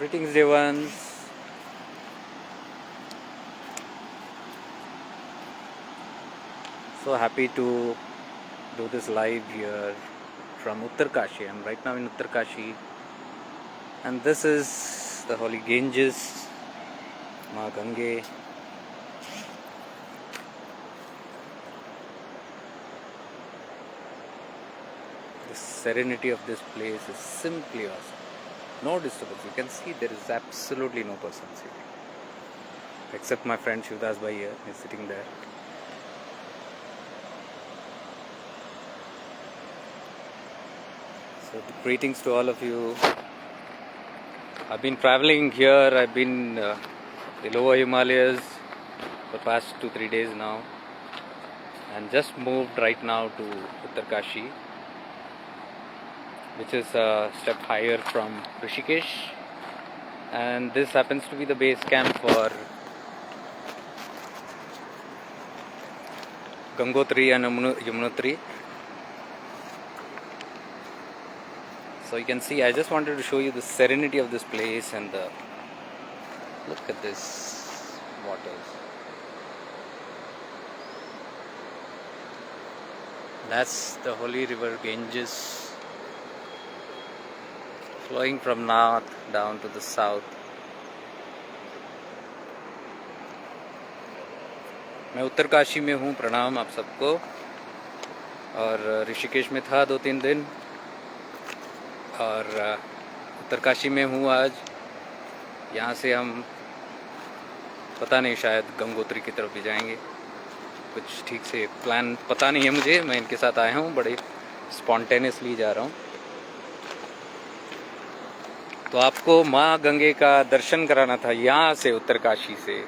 Greetings, dear ones. So happy to do this live here from Uttarkashi. I'm right now in Uttarkashi, and this is the holy Ganges, Ma Gange. The serenity of this place is simply awesome. No disturbance. You can see there is absolutely no persons here, except my friend Shivdas Bhai here. He's sitting there. So greetings to all of you. I've been traveling here. I've been the lower Himalayas for past 2-3 days now, and just moved right now to Uttarkashi, which is a step higher from Rishikesh, and this happens to be the base camp for Gangotri and Yamunotri. So you can see, I just wanted to show you the serenity of this place, and look at this waters. That's the holy river Ganges, flowing from north down to the south. मैं उत्तरकाशी में हूँ, प्रणाम आप सबको। और ऋषिकेश में था 2-3 दिन, और उत्तरकाशी में हूँ आज। यहाँ से हम पता नहीं, शायद गंगोत्री की तरफ भी जाएंगे। कुछ ठीक से प्लान पता नहीं है मुझे, मैं इनके साथ आया हूँ, बड़े स्पॉन्टेनियसली जा रहा हूँ। तो आपको माँ गंगे का दर्शन कराना था यहाँ से, उत्तरकाशी से।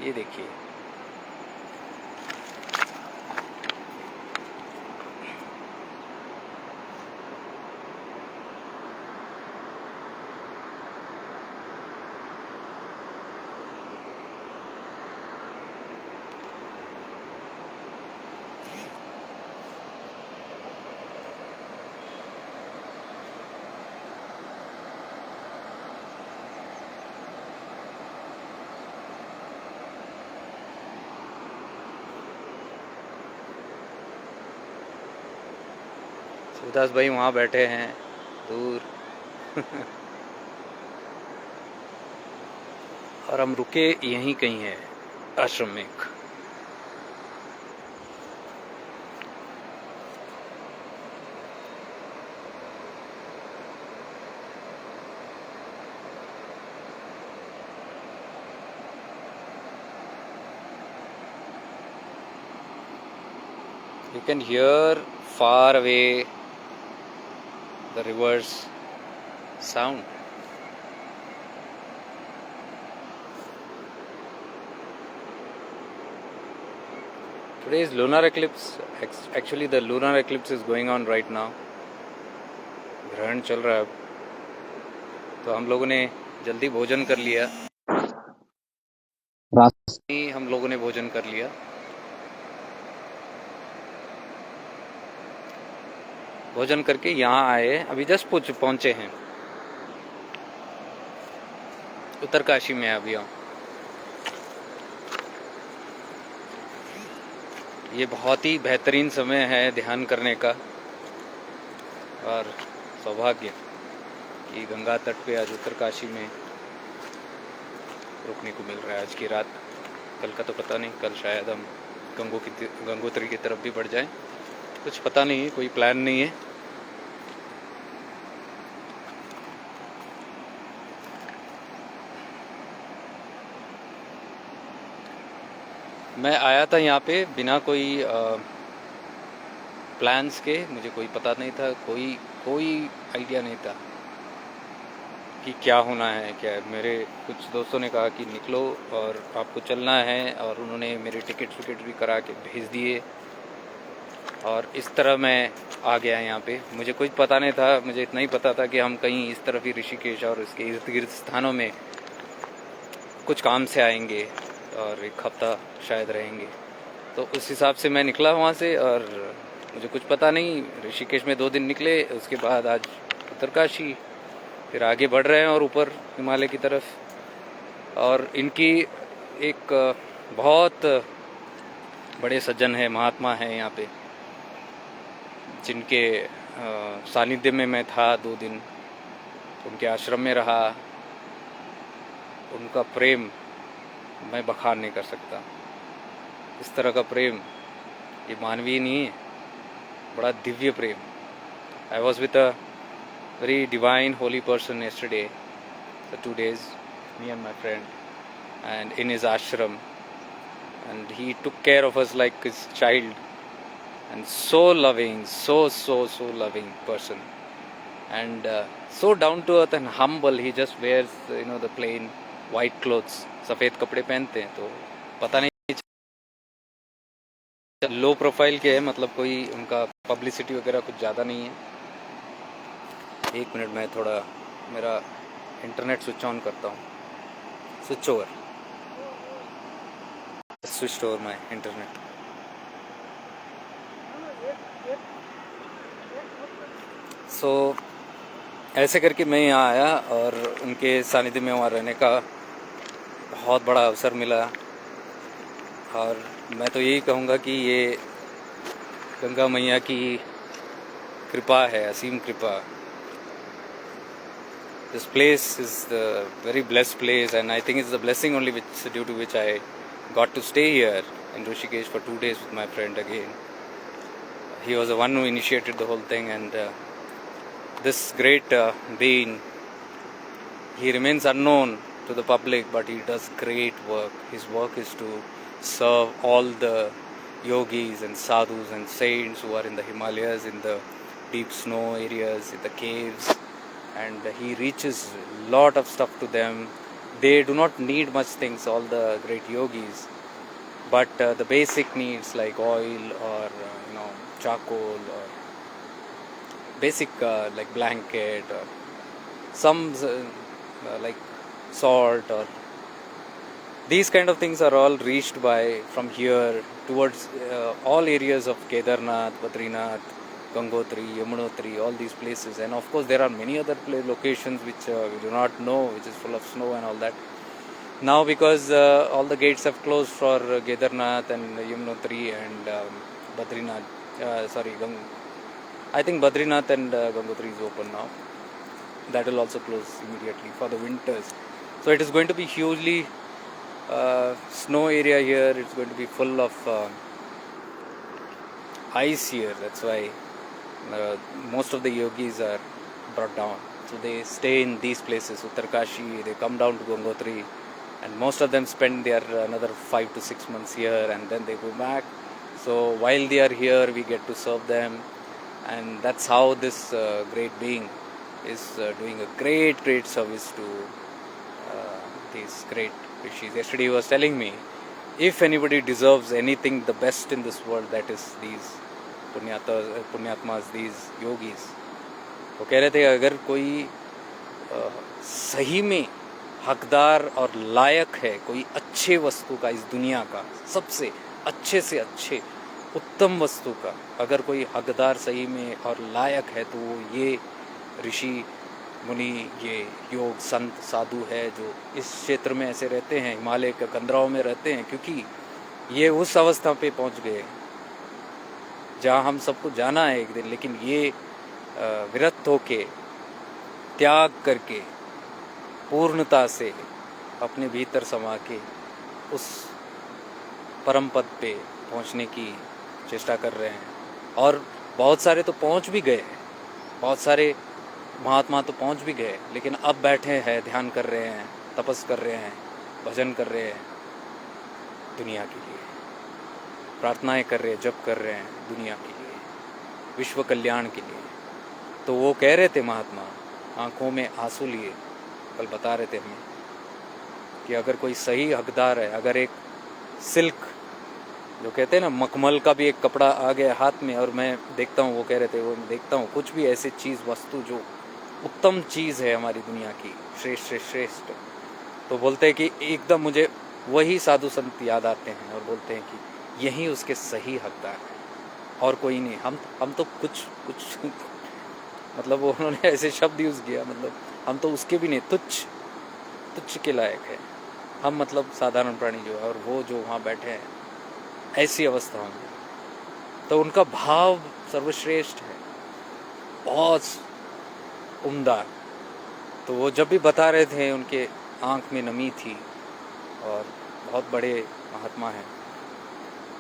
ये देखिए, शिवदास भाई वहाँ बैठे हैं दूर और हम रुके यहीं कहीं है आश्रम में। You can hear far away the river's sound. Today is lunar eclipse. Actually, the lunar eclipse is going on right now. ग्रहण चल रहा है अब। तो हम लोगों ने जल्दी भोजन कर लिया। हम लोगों ने भोजन कर लिया। भोजन करके यहाँ आए, अभी जस्ट पहुँचे हैं। उत्तरकाशी में अभी हम। ये बहुत ही बेहतरीन समय है ध्यान करने का, और सौभाग्य कि गंगा तट पे आज उत्तरकाशी में रुकने को मिल रहा है आज की रात। कल का तो पता नहीं, कल शायद हम गंगोत्री की तरफ भी बढ़ जाएं, कुछ पता नहीं है, कोई प्लान नहीं है। मैं आया था यहाँ पे बिना कोई प्लान्स के, मुझे कोई पता नहीं था, कोई आइडिया नहीं था कि क्या होना है क्या है। मेरे कुछ दोस्तों ने कहा कि निकलो और आपको चलना है, और उन्होंने मेरे टिकट भी करा के भेज दिए, और इस तरह मैं आ गया यहाँ पे। मुझे कुछ पता नहीं था, मुझे इतना ही पता था कि हम कहीं इस तरफ ही ऋषिकेश और इसके इर्द गिर्द स्थानों में कुछ काम से आएंगे और 1 हफ्ता शायद रहेंगे। तो उस हिसाब से मैं निकला वहाँ से, और मुझे कुछ पता नहीं। ऋषिकेश में 2 दिन निकले, उसके बाद आज उत्तरकाशी, फिर आगे बढ़ रहे हैं और ऊपर हिमालय की तरफ। और इनकी एक बहुत बड़े सज्जन है, महात्मा है यहाँ पे, जिनके सानिध्य में मैं था 2 दिन, उनके आश्रम में रहा। उनका प्रेम मैं बखान नहीं कर सकता। इस तरह का प्रेम ये मानवीय नहीं है, बड़ा दिव्य प्रेम। I was with a very divine holy person yesterday for 2 days, me and my friend, and in his ashram, and he took care of us like his child, and so loving, so loving person, and so down to earth and humble. He just wears the plain white clothes, सफ़ेद कपड़े पहनते हैं, तो पता नहीं low profile के है, मतलब कोई उनका पब्लिसिटी वगैरह कुछ ज़्यादा नहीं है। 1 मिनट में थोड़ा मेरा इंटरनेट स्विच ऑन करता हूँ। Switch over my internet. So ऐसे करके मैं यहाँ आया और उनके सानिध्य में वहाँ रहने का बहुत बड़ा अवसर मिला। और मैं तो यही कहूँगा कि ये गंगा मैया की कृपा है, असीम कृपा। This place is the very blessed place, and I think it's the blessing only due to which I got to stay here in Rishikesh for 2 days with my friend again. He was the one who initiated the whole thing, and this great being, he remains unknown to the public, but he does great work. His work is to serve all the yogis and sadhus and saints who are in the Himalayas, in the deep snow areas, in the caves. And he reaches lot of stuff to them. They do not need much things, all the great yogis, but the basic needs like oil or charcoal or basic like blanket or some like salt or these kind of things are all reached by from here towards all areas of Kedarnath, Badrinath, Gangotri, Yamunotri, all these places. And of course there are many other locations which we do not know, which is full of snow and all that. Now because all the gates have closed for Kedarnath and Yamunotri and Badrinath, I think Badrinath and Gangotri is open now. That will also close immediately for the winters. So it is going to be hugely snow area here. It's going to be full of ice here. That's why most of the yogis are brought down. So they stay in these places, Uttarkashi, they come down to Gangotri, and most of them spend their another 5 to 6 months here, and then they go back. So while they are here, we get to serve them, and that's how this great being is doing a great service to these great rishis. Yesterday he was telling me, if anybody deserves anything the best in this world, that is these पुण्यात्मास, these yogis. वो कह रहे थे अगर कोई सही में हकदार और लायक है कोई अच्छे वस्तु का, इस दुनिया का सबसे अच्छे से अच्छे उत्तम वस्तु का, अगर कोई हकदार सही में और लायक है तो वो ये ऋषि मुनि, ये योग संत साधु है जो इस क्षेत्र में ऐसे रहते हैं, हिमालय के कंदराओं में रहते हैं, क्योंकि ये उस अवस्था पे पहुंच गए जहाँ हम सबको जाना है एक दिन, लेकिन ये विरक्त होके त्याग करके पूर्णता से अपने भीतर समा के उस परम पद पे पहुँचने की चेष्टा कर रहे हैं। और बहुत सारे तो पहुँच भी गए, बहुत सारे महात्मा तो पहुँच भी गए, लेकिन अब बैठे हैं, ध्यान कर रहे हैं, तपस कर रहे हैं, भजन कर रहे हैं दुनिया के लिए, प्रार्थनाएं कर रहे हैं, जप कर रहे हैं दुनिया के लिए, विश्व कल्याण के लिए। तो वो कह रहे थे महात्मा, आंखों में आंसू लिए, कल बता रहे थे हमें कि अगर कोई सही हकदार है, अगर एक सिल्क जो कहते हैं ना, मखमल का भी एक कपड़ा आ गया हाथ में, और मैं देखता हूँ, वो कह रहे थे, वो देखता हूँ कुछ भी ऐसी चीज़ वस्तु जो उत्तम चीज़ है हमारी दुनिया की, श्रेष्ठ, तो बोलते हैं कि एकदम मुझे वही साधु संत याद आते हैं और बोलते हैं कि यही उसके सही हकदार है और कोई नहीं। हम तो कुछ मतलब वो उन्होंने ऐसे शब्द यूज़ किया, मतलब हम तो उसके भी नहीं, तुच्छ तुच्छ के लायक है हम, मतलब साधारण प्राणी जो है, और वो जो वहाँ बैठे हैं ऐसी अवस्था होंगी। तो उनका भाव सर्वश्रेष्ठ है, बहुत उम्दा। तो वो जब भी बता रहे थे उनके आँख में नमी थी, और बहुत बड़े महात्मा हैं,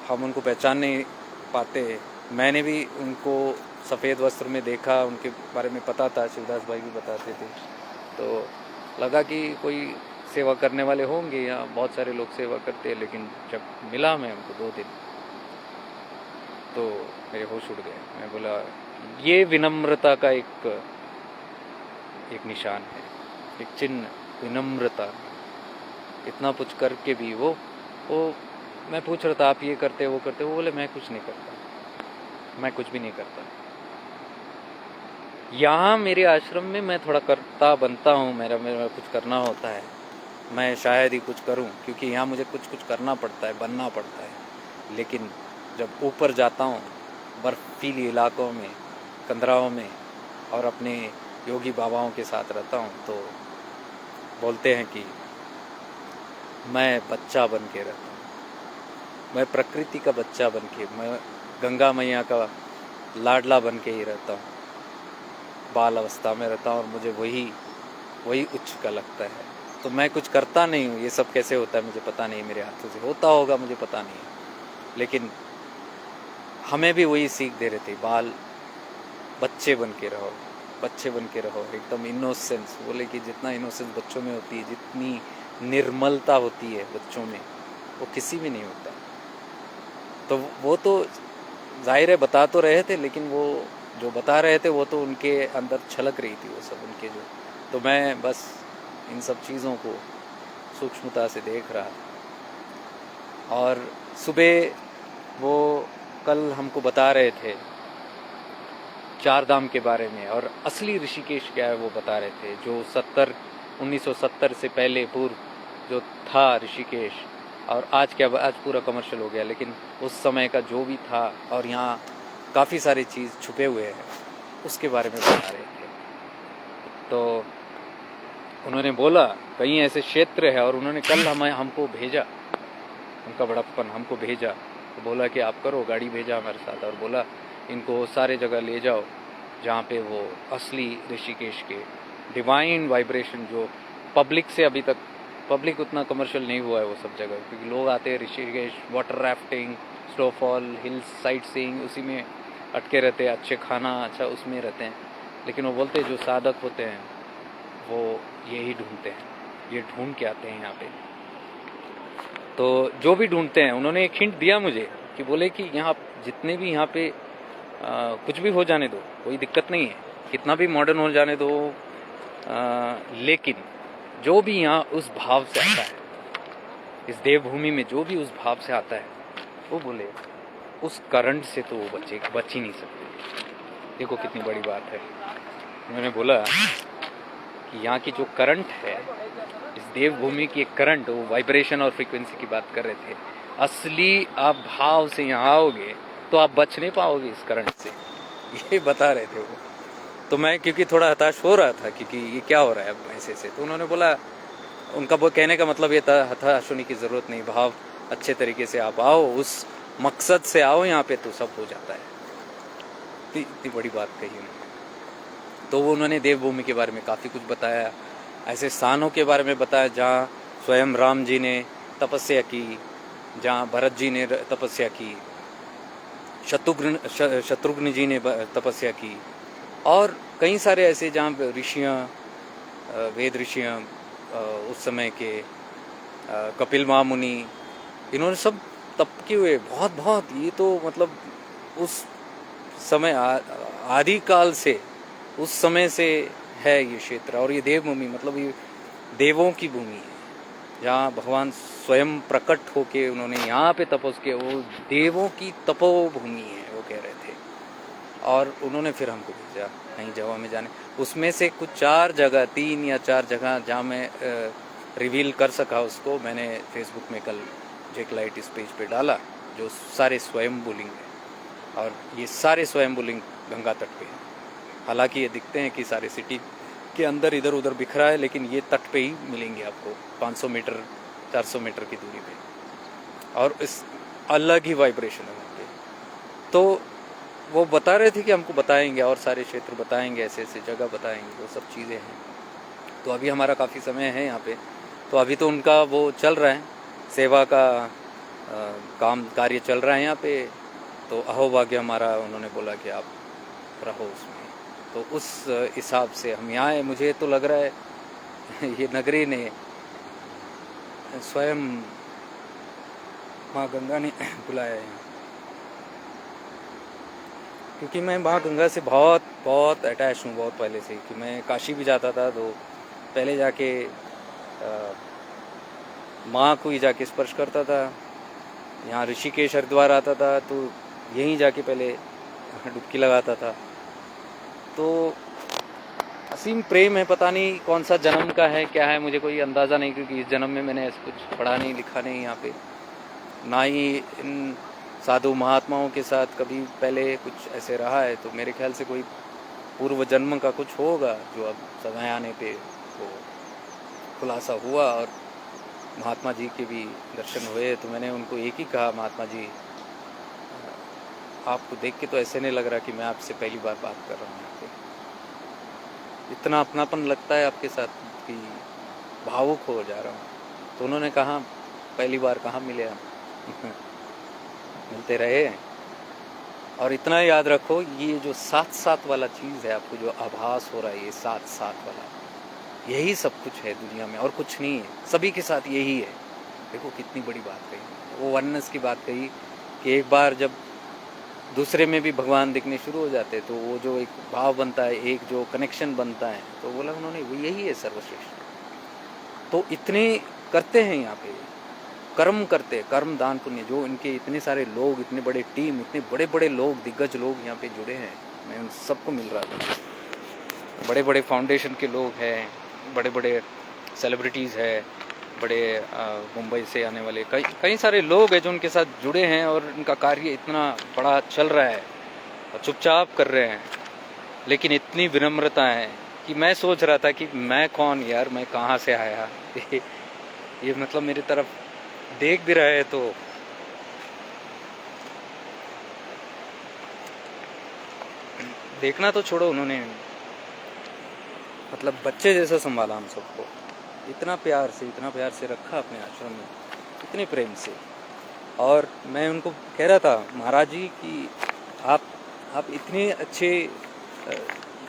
हम उनको पहचान नहीं पाते। मैंने भी उनको सफ़ेद वस्त्र में देखा, उनके बारे में पता था, शिवदास भाई भी बताते थे, तो लगा कि कोई सेवा करने वाले होंगे, यहाँ बहुत सारे लोग सेवा करते हैं। लेकिन जब मिला मैं उनको 2 दिन, तो मेरे होश उड़ गए। मैं बोला ये विनम्रता का एक निशान है, एक चिन्ह, विनम्रता। इतना कुछ करके भी वो मैं पूछ रहा था आप ये करते वो करते, वो बोले मैं कुछ नहीं करता, मैं कुछ भी नहीं करता। यहाँ मेरे आश्रम में मैं थोड़ा करता बनता हूँ, मेरा कुछ करना होता है, मैं शायद ही कुछ करूँ, क्योंकि यहाँ मुझे कुछ करना पड़ता है, बनना पड़ता है। लेकिन जब ऊपर जाता हूँ बर्फीली इलाकों में, कंदराओं में, और अपने योगी बाबाओं के साथ रहता हूँ, तो बोलते हैं कि मैं बच्चा बन के रहता हूँ, मैं प्रकृति का बच्चा बन के, मैं गंगा मैया का लाडला बन के ही रहता हूँ, बाल अवस्था में रहता हूँ, और मुझे वही उच्च का लगता है। तो मैं कुछ करता नहीं हूँ, ये सब कैसे होता है मुझे पता नहीं, मेरे हाथों से होता होगा मुझे पता नहीं, लेकिन हमें भी वही सीख दे रहे थे, बाल बच्चे बन के रहो, बच्चे बन के रहो, एकदम इनोसेंस। बोले कि जितना इनोसेंस बच्चों में होती है, जितनी निर्मलता होती है बच्चों में, वो किसी में नहीं होता। तो वो तो जाहिर है बता तो रहे थे, लेकिन वो जो बता रहे थे वो तो उनके अंदर छलक रही थी वो सब उनके जो। तो मैं बस इन सब चीज़ों को सूक्ष्मता से देख रहा था। और सुबह वो कल हमको बता रहे थे 4 धाम के बारे में, और असली ऋषिकेश क्या है वो बता रहे थे, जो 1970 से पहले पूर्व जो था ऋषिकेश, और आज क्या, आज पूरा कमर्शियल हो गया, लेकिन उस समय का जो भी था, और यहाँ काफ़ी सारी चीज़ छुपे हुए हैं, उसके बारे में बता रहे थे। तो उन्होंने बोला कहीं ऐसे क्षेत्र है, और उन्होंने कल हमको भेजा, उनका बड़प्पन हमको भेजा, तो बोला कि आप करो, गाड़ी भेजा हमारे साथ, और बोला इनको सारे जगह ले जाओ जहाँ पे वो असली ऋषिकेश के डिवाइन वाइब्रेशन, जो पब्लिक से अभी तक पब्लिक उतना कमर्शियल नहीं हुआ है वो सब जगह, क्योंकि लोग आते हैं Rishikesh, water rafting, snowfall, hills, sight seeing, उसी में अटके रहते हैं, अच्छे खाना अच्छा उसमें रहते हैं। लेकिन वो बोलते हैं जो साधक होते हैं वो यही ढूंढते हैं, ये ढूंढ के आते हैं यहाँ पे। तो जो भी ढूंढते हैं, उन्होंने एक हिंट दिया मुझे कि बोले कि यहाँ जितने भी यहाँ पे कुछ भी हो जाने दो, कोई दिक्कत नहीं है, कितना भी मॉडर्न हो जाने दो, लेकिन जो भी यहाँ उस भाव से आता है, इस देवभूमि में जो भी उस भाव से आता है, वो बोले उस करंट से तो वो बच ही नहीं सकते। देखो कितनी बड़ी बात है। उन्होंने बोला कि यहाँ की जो करंट है, इस देवभूमि की एक करंट, वो वाइब्रेशन और फ्रीक्वेंसी की बात कर रहे थे, असली आप भाव से यहाँ आओगे तो आप बच नहीं पाओगे इस करंट से, ये बता रहे थे वो। तो मैं क्योंकि थोड़ा हताश हो रहा था, क्योंकि ये क्या हो रहा है अब ऐसे से, तो उन्होंने बोला, उनका वो कहने का मतलब ये था, हताश होने की ज़रूरत नहीं, भाव अच्छे तरीके से आप आओ, उस मकसद से आओ यहाँ पे, तो सब हो जाता है। इतनी बड़ी बात कही उन्होंने। तो वो उन्होंने देवभूमि के बारे में काफ़ी कुछ बताया, ऐसे स्थानों के बारे में बताया जहाँ स्वयं राम जी ने तपस्या की, जहाँ भरत जी ने तपस्या की, शत्रुघ्न जी ने तपस्या की, और कई सारे ऐसे जहाँ ऋषियाँ, वेद ऋषियाँ, उस समय के कपिल महामुनि, इन्होंने सब तप किए हुए बहुत, ये तो मतलब उस समय आदि काल से, उस समय से है ये क्षेत्र। और ये देवभूमि मतलब ये देवों की भूमि है, जहाँ भगवान स्वयं प्रकट होके उन्होंने यहाँ पे तपस्या किया, वो देवों की तपोभूमि है वो कह रहे थे। और उन्होंने फिर हमको भेजा कहीं जगह में जाने, उसमें से कुछ 4 जगह, 3 या 4 जगह जहाँ मैं रिवील कर सका उसको, मैंने फेसबुक में कल जेक लाइट इस पेज पे डाला, जो सारे स्वयंभू लिंग है, और ये सारे स्वयंभू लिंग गंगा तट पे हैं। हालांकि ये दिखते हैं कि सारे सिटी के अंदर इधर उधर बिखरा है, लेकिन ये तट पे ही मिलेंगे आपको 500 मीटर 400 मीटर की दूरी पे, और इस अलग ही वाइब्रेशन है वहाँ पे। तो वो बता रहे थे कि हमको बताएंगे और सारे क्षेत्र बताएंगे, ऐसे ऐसे जगह बताएंगे, वो सब चीज़ें हैं। तो अभी हमारा काफ़ी समय है यहाँ पे, तो अभी तो उनका वो चल रहा है, सेवा का काम कार्य चल रहा है यहाँ पे। तो अहोभाग्य हमारा, उन्होंने बोला कि आप रहो उसमें। तो उस हिसाब से हम यहाँ आए। मुझे तो लग रहा है ये नगरी ने स्वयं माँ गंगा ने बुलाया है, क्योंकि मैं माँ गंगा से बहुत बहुत अटैच हूँ, बहुत पहले से। कि मैं काशी भी जाता था तो पहले जाके माँ को ही जाके स्पर्श करता था। यहाँ ऋषिकेश हरिद्वार आता था तो यहीं जाके पहले डुबकी लगाता था। तो असीम प्रेम है, पता नहीं कौन सा जन्म का है, क्या है, मुझे कोई अंदाज़ा नहीं, क्योंकि इस जन्म में मैंने ऐसा कुछ पढ़ा नहीं लिखा नहीं यहाँ पे, ना ही इन साधु महात्माओं के साथ कभी पहले कुछ ऐसे रहा है। तो मेरे ख्याल से कोई पूर्व जन्म का कुछ होगा जो अब समय आने पे वो खुलासा हुआ। और महात्मा जी के भी दर्शन हुए तो मैंने उनको एक ही कहा, महात्मा जी आपको देख के तो ऐसे नहीं लग रहा कि मैं आपसे पहली बार बात कर रहा हूँ यहाँ पे, इतना अपनापन लगता है आपके साथ कि भावुक हो जा रहा हूँ। तो उन्होंने कहा पहली बार कहाँ मिले हम मिलते रहे। और इतना याद रखो, ये जो साथ साथ वाला चीज़ है, आपको जो आभास हो रहा है, ये साथ साथ वाला, यही सब कुछ है दुनिया में और कुछ नहीं है, सभी के साथ यही है। देखो कितनी बड़ी बात कही, वो वननेस की बात कही कि एक बार जब दूसरे में भी भगवान दिखने शुरू हो जाते तो वो जो एक भाव बनता है, एक जो कनेक्शन बनता है, तो बोला उन्होंने वो यही है सर्वश्रेष्ठ। तो इतने करते हैं यहाँ पे, कर्म करते, कर्म दान पुण्य, जो इनके इतने सारे लोग, इतने बड़े टीम, इतने बड़े बड़े लोग, दिग्गज लोग यहाँ पे जुड़े हैं। मैं उन सबको मिल रहा था, बड़े बड़े फाउंडेशन के लोग हैं, बड़े बड़े सेलिब्रिटीज़ है, बड़े मुंबई से आने वाले कई कई सारे लोग हैं जो उनके साथ जुड़े हैं, और उनका कार्य इतना बड़ा चल रहा है और चुपचाप कर रहे हैं। लेकिन इतनी विनम्रता है कि मैं सोच रहा था कि मैं कौन यार, मैं कहाँ से आया ये मतलब मेरी तरफ देख भी रहा है तो देखना तो छोड़ो, उन्होंने मतलब बच्चे जैसा संभाला हम सबको, इतना प्यार से रखा अपने आश्रम में, इतने प्रेम से। और मैं उनको कह रहा था महाराज जी कि आप इतने अच्छे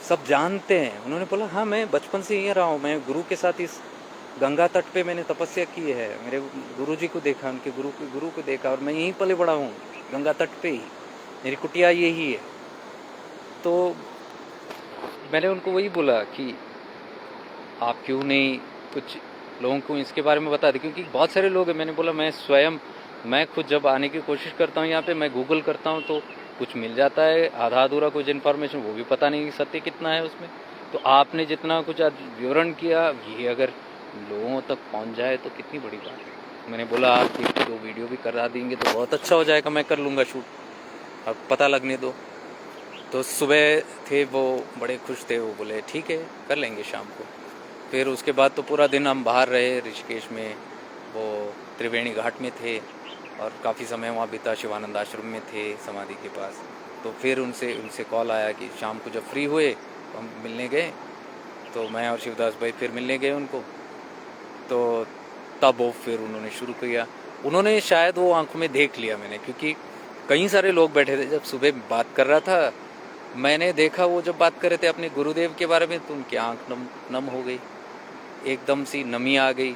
सब जानते हैं। उन्होंने बोला हाँ, मैं बचपन से यहीं रहा हूँ, मैं गुरु के साथ इस गंगा तट पे मैंने तपस्या की है, मेरे गुरु जी को देखा, उनके गुरु को देखा, और मैं यहीं पले बड़ा हूँ गंगा तट पे ही, मेरी कुटिया यही है। तो मैंने उनको वही बोला कि आप क्यों नहीं कुछ लोगों को इसके बारे में बता दें, क्योंकि बहुत सारे लोग हैं। मैंने बोला मैं खुद जब आने की कोशिश करता हूँ यहाँ पे, मैं गूगल करता हूँ तो कुछ मिल जाता है, आधा अधूरा कुछ इन्फॉर्मेशन, वो भी पता नहीं सत्य कितना है उसमें। तो आपने जितना कुछ आज विवरण किया, ये अगर लोगों तक पहुँच जाए तो कितनी बड़ी बात है। मैंने बोला आप 1-2 वीडियो भी करा देंगे तो बहुत अच्छा हो जाएगा, मैं कर लूँगा शूट, अब पता लगने दो। तो सुबह थे वो बड़े खुश थे, वो बोले ठीक है कर लेंगे शाम को। फिर उसके बाद तो पूरा दिन हम बाहर रहे ऋषिकेश में, वो त्रिवेणी घाट में थे और काफ़ी समय वहाँ बीता, शिवानंद आश्रम में थे समाधि के पास। तो फिर उनसे कॉल आया कि शाम को जब फ्री हुए तो हम मिलने गए। तो मैं और शिवदास भाई फिर मिलने गए उनको। तो तब वो फिर उन्होंने शुरू किया। उन्होंने शायद वो आंखों में देख लिया मैंने, क्योंकि कई सारे लोग बैठे थे। जब सुबह बात कर रहा था मैंने देखा, वो जब बात कर रहे थे अपने गुरुदेव के बारे में, तो उनकी आँख नम हो गई, एकदम सी नमी आ गई।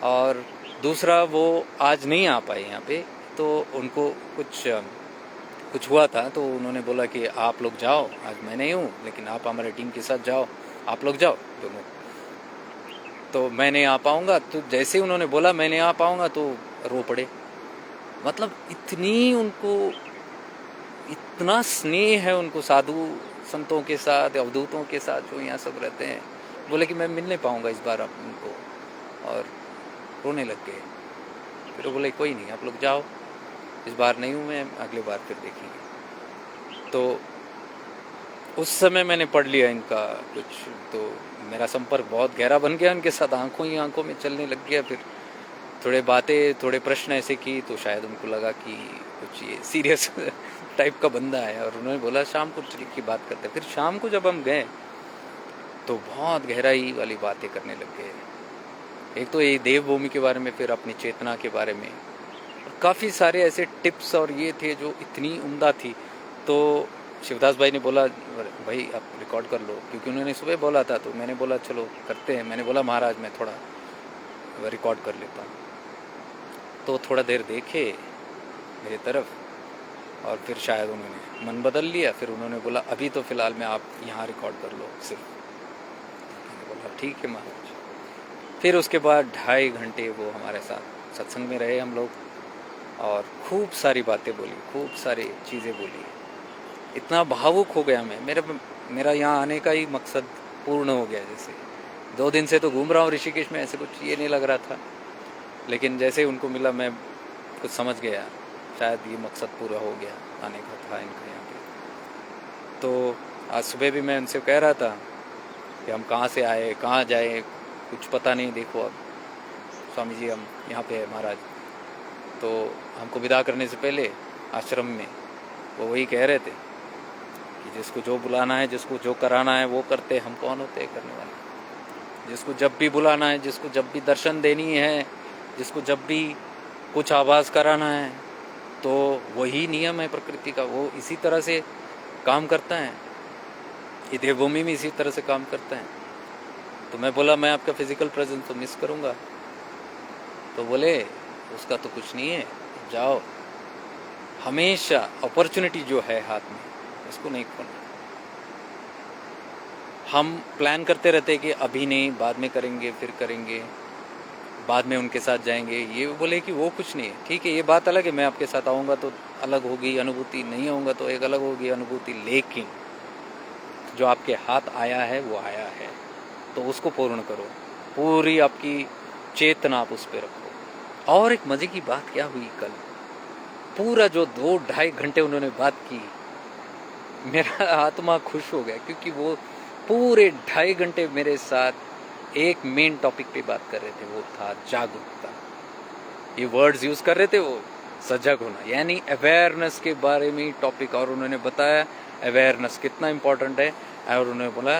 और दूसरा वो आज नहीं आ पाए यहाँ पे, तो उनको कुछ हुआ था, तो उन्होंने बोला कि आप लोग जाओ, आज मैं नहीं हूँ लेकिन आप हमारे टीम के साथ जाओ, आप लोग जाओ दोनों। तो मैं नहीं आ पाऊँगा। तो जैसे ही उन्होंने बोला मैं नहीं आ पाऊँगा तो रो पड़े। मतलब इतना स्नेह है उनको साधु संतों के साथ, अवधूतों के साथ जो यहाँ सब रहते हैं। बोले कि मैं मिल नहीं पाऊँगा इस बार आप उनको, और रोने लग गए। फिर वो बोले कोई नहीं, आप लोग जाओ, इस बार नहीं हूँ मैं, अगले बार फिर देखेंगे। तो उस समय मैंने पढ़ लिया इनका कुछ, तो मेरा संपर्क बहुत गहरा बन गया उनके साथ, आंखों ही आंखों में चलने लग गया। फिर थोड़े बातें, थोड़े प्रश्न ऐसे की तो शायद उनको लगा कि कुछ ये सीरियस टाइप का बंदा है, और उन्होंने बोला शाम को ट्रिप की बात करते हैं। फिर शाम को जब हम गए तो बहुत गहराई वाली बातें करने लग गए। एक तो ये देवभूमि के बारे में, फिर अपनी चेतना के बारे में, और काफ़ी सारे ऐसे टिप्स और ये थे जो इतनी उम्दा थी। तो शिवदास भाई ने बोला भाई आप रिकॉर्ड कर लो, क्योंकि उन्होंने सुबह बोला था, तो मैंने बोला चलो करते हैं। मैंने बोला महाराज मैं थोड़ा रिकॉर्ड कर लेता हूँ। तो थोड़ा देर देखे मेरी तरफ, और फिर शायद उन्होंने मन बदल लिया। फिर उन्होंने बोला अभी तो फ़िलहाल में आप यहाँ रिकॉर्ड कर लो सिर्फ। मैंने बोला ठीक है महाराज। फिर उसके बाद 2.5 घंटे वो हमारे साथ सत्संग में रहे हम लोग, और खूब सारी बातें बोली, खूब सारी चीज़ें बोली। इतना भावुक हो गया मैं, मेरा यहाँ आने का ही मकसद पूर्ण हो गया। जैसे 2 दिन से तो घूम रहा हूँ ऋषिकेश में, ऐसे कुछ ये नहीं लग रहा था, लेकिन जैसे उनको मिला मैं कुछ समझ गया, शायद ये मकसद पूरा हो गया आने का था इनका यहाँ पे। तो आज सुबह भी मैं उनसे कह रहा था कि हम कहाँ से आए, कहाँ जाए, कुछ पता नहीं। देखो अब स्वामी जी हम यहाँ पे है महाराज। तो हमको विदा करने से पहले आश्रम में वो वही कह रहे थे कि जिसको जो बुलाना है, जिसको जो कराना है वो करते, हम कौन होते हैं करने वाले। जिसको जब भी बुलाना है, जिसको जब भी दर्शन देनी है, जिसको जब भी कुछ आवाज़ कराना है, तो वही नियम है प्रकृति का, वो इसी तरह से काम करता है। ये देवभूमि में इसी तरह से काम करता है। तो मैं बोला मैं आपका फिजिकल प्रेजेंस तो मिस करूँगा। तो बोले उसका तो कुछ नहीं है, जाओ। हमेशा अपॉर्चुनिटी जो है हाथ में, उसको नहीं खोना। हम प्लान करते रहते कि अभी नहीं, बाद में करेंगे, फिर करेंगे, बाद में उनके साथ जाएंगे। ये बोले कि वो कुछ नहीं है। ठीक है, ये बात अलग है, मैं आपके साथ आऊँगा तो अलग होगी अनुभूति, नहीं आऊँगा तो एक अलग होगी अनुभूति, लेकिन जो आपके हाथ आया है वो आया है, तो उसको पूर्ण करो। पूरी आपकी चेतना आप उस पर रखो। और एक मज़े की बात क्या हुई कल, पूरा जो 2-2.5 घंटे उन्होंने बात की, मेरा आत्मा खुश हो गया, क्योंकि वो पूरे 2.5 घंटे मेरे साथ एक मेन टॉपिक पे बात कर रहे थे, वो था जागरूकता। ये वर्ड्स यूज़ कर रहे थे वो, सजग होना, यानी अवेयरनेस के बारे में टॉपिक। और उन्होंने बताया अवेयरनेस कितना इम्पोर्टेंट है, और उन्होंने बोला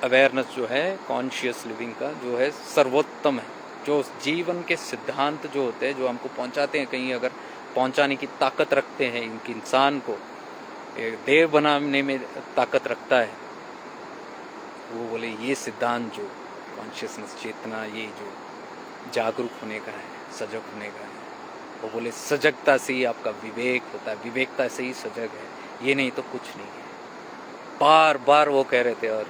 अवेयरनेस जो है कॉन्शियस लिविंग का जो है सर्वोत्तम है। जो जीवन के सिद्धांत जो होते हैं, जो हमको पहुंचाते हैं कहीं, अगर पहुंचाने की ताकत रखते हैं, इनकी इंसान को देव बनाने में ताकत रखता है, वो बोले ये सिद्धांत जो कॉन्शियसनेस, चेतना, ये जो जागरूक होने का है, सजग होने का है, वो बोले सजगता से ही आपका विवेक होता है, विवेकता से ही सजग है, ये नहीं तो कुछ नहीं है। बार बार वो कह रहे थे, और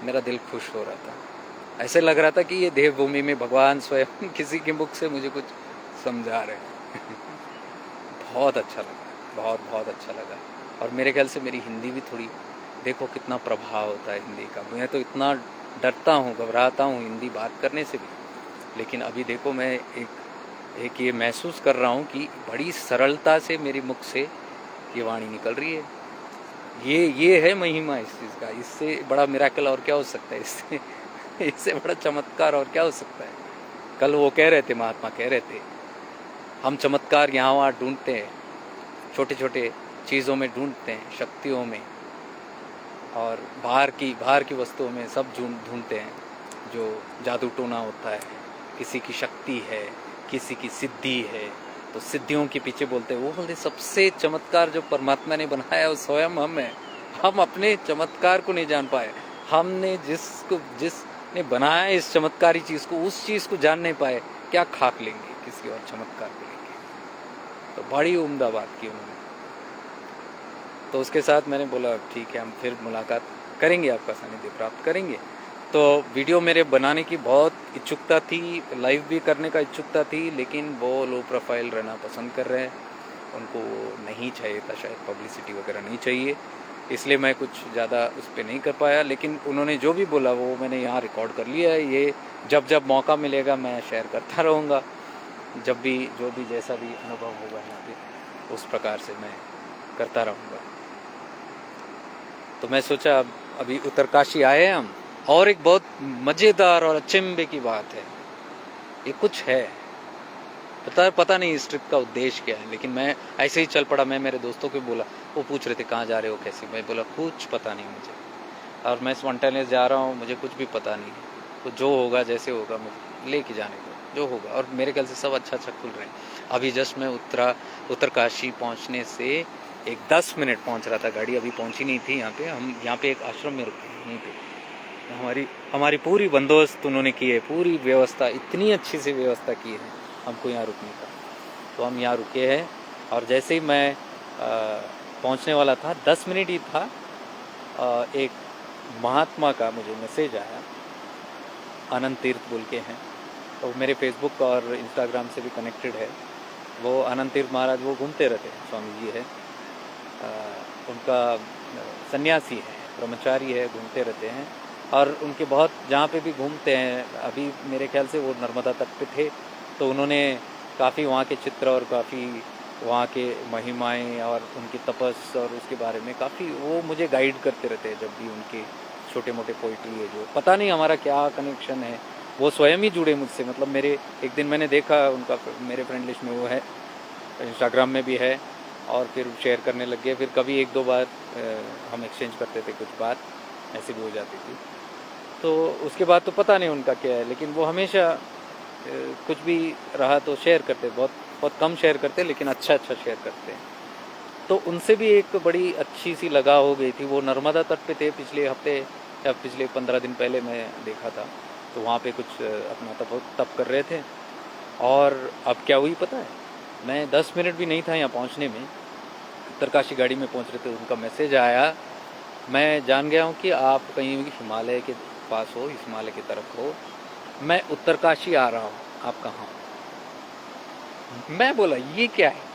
मेरा दिल खुश हो रहा था। ऐसे लग रहा था कि ये देवभूमि में भगवान स्वयं किसी के मुख से मुझे कुछ समझा रहे हैं। बहुत अच्छा लगा, बहुत बहुत अच्छा लगा। और मेरे ख्याल से मेरी हिंदी भी थोड़ी, देखो कितना प्रभाव होता है हिंदी का। मैं तो इतना डरता हूँ, घबराता हूँ हिंदी बात करने से भी, लेकिन अभी देखो मैं एक ये महसूस कर रहा हूँ कि बड़ी सरलता से मेरी मुख से ये वाणी निकल रही है। ये है महिमा इस चीज़ का। इससे बड़ा मिराकल और क्या हो सकता है, इससे बड़ा चमत्कार और क्या हो सकता है। कल वो कह रहे थे, महात्मा कह रहे थे, हम चमत्कार यहाँ वहाँ ढूंढते हैं, छोटे छोटे चीज़ों में ढूंढते हैं, शक्तियों में और बाहर की वस्तुओं में सब ढूंढते हैं। जो जादू टोना होता है, किसी की शक्ति है, किसी की सिद्धि है, तो सिद्धियों के पीछे बोलते हैं। वो बोलते सबसे चमत्कार जो परमात्मा ने बनाया वो स्वयं हम हैं। हम अपने चमत्कार को नहीं जान पाए। हमने जिसने बनाया इस चमत्कारी चीज़ को, उस चीज़ को जान नहीं पाए, क्या खाक लेंगे किसी और चमत्कार को लेंगे। तो बड़ी उम्दा बात की उन्होंने। तो उसके साथ मैंने बोला ठीक है, हम फिर मुलाकात करेंगे, आपका सानिध्य प्राप्त करेंगे। तो वीडियो मेरे बनाने की बहुत इच्छुकता थी, लाइव भी करने का इच्छुकता थी, लेकिन वो लो प्रोफाइल रहना पसंद कर रहे हैं। उनको नहीं चाहिए था, शायद पब्लिसिटी वगैरह नहीं चाहिए, इसलिए मैं कुछ ज़्यादा उस पर नहीं कर पाया। लेकिन उन्होंने जो भी बोला वो मैंने यहाँ रिकॉर्ड कर लिया है। ये जब जब मौका मिलेगा मैं शेयर करता रहूँगा, जब भी जो भी जैसा भी अनुभव होगा यहाँ पे, उस प्रकार से मैं करता रहूँगा। तो मैं सोचा अभी उत्तरकाशी आए हैं हम, और एक बहुत मज़ेदार और अचंभे की बात है, ये कुछ है, पता नहीं इस ट्रिप का उद्देश्य क्या है, लेकिन मैं ऐसे ही चल पड़ा। मैं मेरे दोस्तों को बोला, वो पूछ रहे थे कहाँ जा रहे हो कैसे, मैं बोला कुछ पता नहीं मुझे, और मैं स्पॉन्टेनियस जा रहा हूँ, मुझे कुछ भी पता नहीं है, तो जो होगा जैसे होगा मुझे लेके जाने दो, जो होगा। और मेरे ख्याल से सब अच्छा खुल रहे हैं। अभी जस्ट मैं उत्तरकाशी पहुँचने से एक 10 मिनट पहुँच रहा था, गाड़ी अभी पहुँची नहीं थी यहाँ पे। हम यहाँ पे एक आश्रम में रुके यहीं पे, हमारी पूरी बंदोबस्त उन्होंने की है, पूरी व्यवस्था इतनी अच्छी से व्यवस्था की है हमको यहाँ रुकने का। तो हम यहाँ रुके हैं, और जैसे ही मैं पहुँचने वाला था, 10 मिनट ही था, एक महात्मा का मुझे मैसेज आया, आनंद तीर्थ बोल के हैं, तो मेरे फेसबुक और इंस्टाग्राम से भी कनेक्टेड है। वो आनंद तीर्थ महाराज वो घूमते रहते हैं, स्वामी जी है, उनका सन्यासी है, ब्रह्मचारी है, घूमते रहते हैं। और उनके बहुत जहाँ पे भी घूमते हैं, अभी मेरे ख्याल से वो नर्मदा तट पे थे, तो उन्होंने काफ़ी वहाँ के चित्र और काफ़ी वहाँ के महिमाएं और उनकी तपस और उसके बारे में काफ़ी वो मुझे गाइड करते रहते हैं। जब भी उनके छोटे मोटे पोइट्री है, जो पता नहीं हमारा क्या कनेक्शन है, वो स्वयं ही जुड़े मुझसे। मतलब मेरे एक दिन मैंने देखा उनका, मेरे फ्रेंड लिस्ट में वो है, इंस्टाग्राम में भी है, और फिर शेयर करने लग गए। फिर कभी एक दो बार हम एक्सचेंज करते थे, कुछ बात ऐसी भी हो जाती थी। तो उसके बाद तो पता नहीं उनका क्या है, लेकिन वो हमेशा कुछ भी रहा तो शेयर करते, बहुत कम शेयर करते, लेकिन अच्छा शेयर करते हैं। तो उनसे भी एक बड़ी अच्छी सी लगाव हो गई थी। वो नर्मदा तट पे थे पिछले हफ्ते या पिछले 15 दिन पहले मैं देखा था, तो वहाँ पे कुछ अपना तप कर रहे थे। और अब क्या हुई पता है, मैं 10 मिनट भी नहीं था यहाँ पहुँचने में, उत्तरकाशी गाड़ी में पहुँच रहे थे, उनका मैसेज आया। मैं जान गया हूँ कि आप कहीं हिमालय के पास हो, हिमालय की तरफ हो, मैं उत्तरकाशी आ रहा हूँ, आप कहाँ हो? मैं बोला ये क्या है,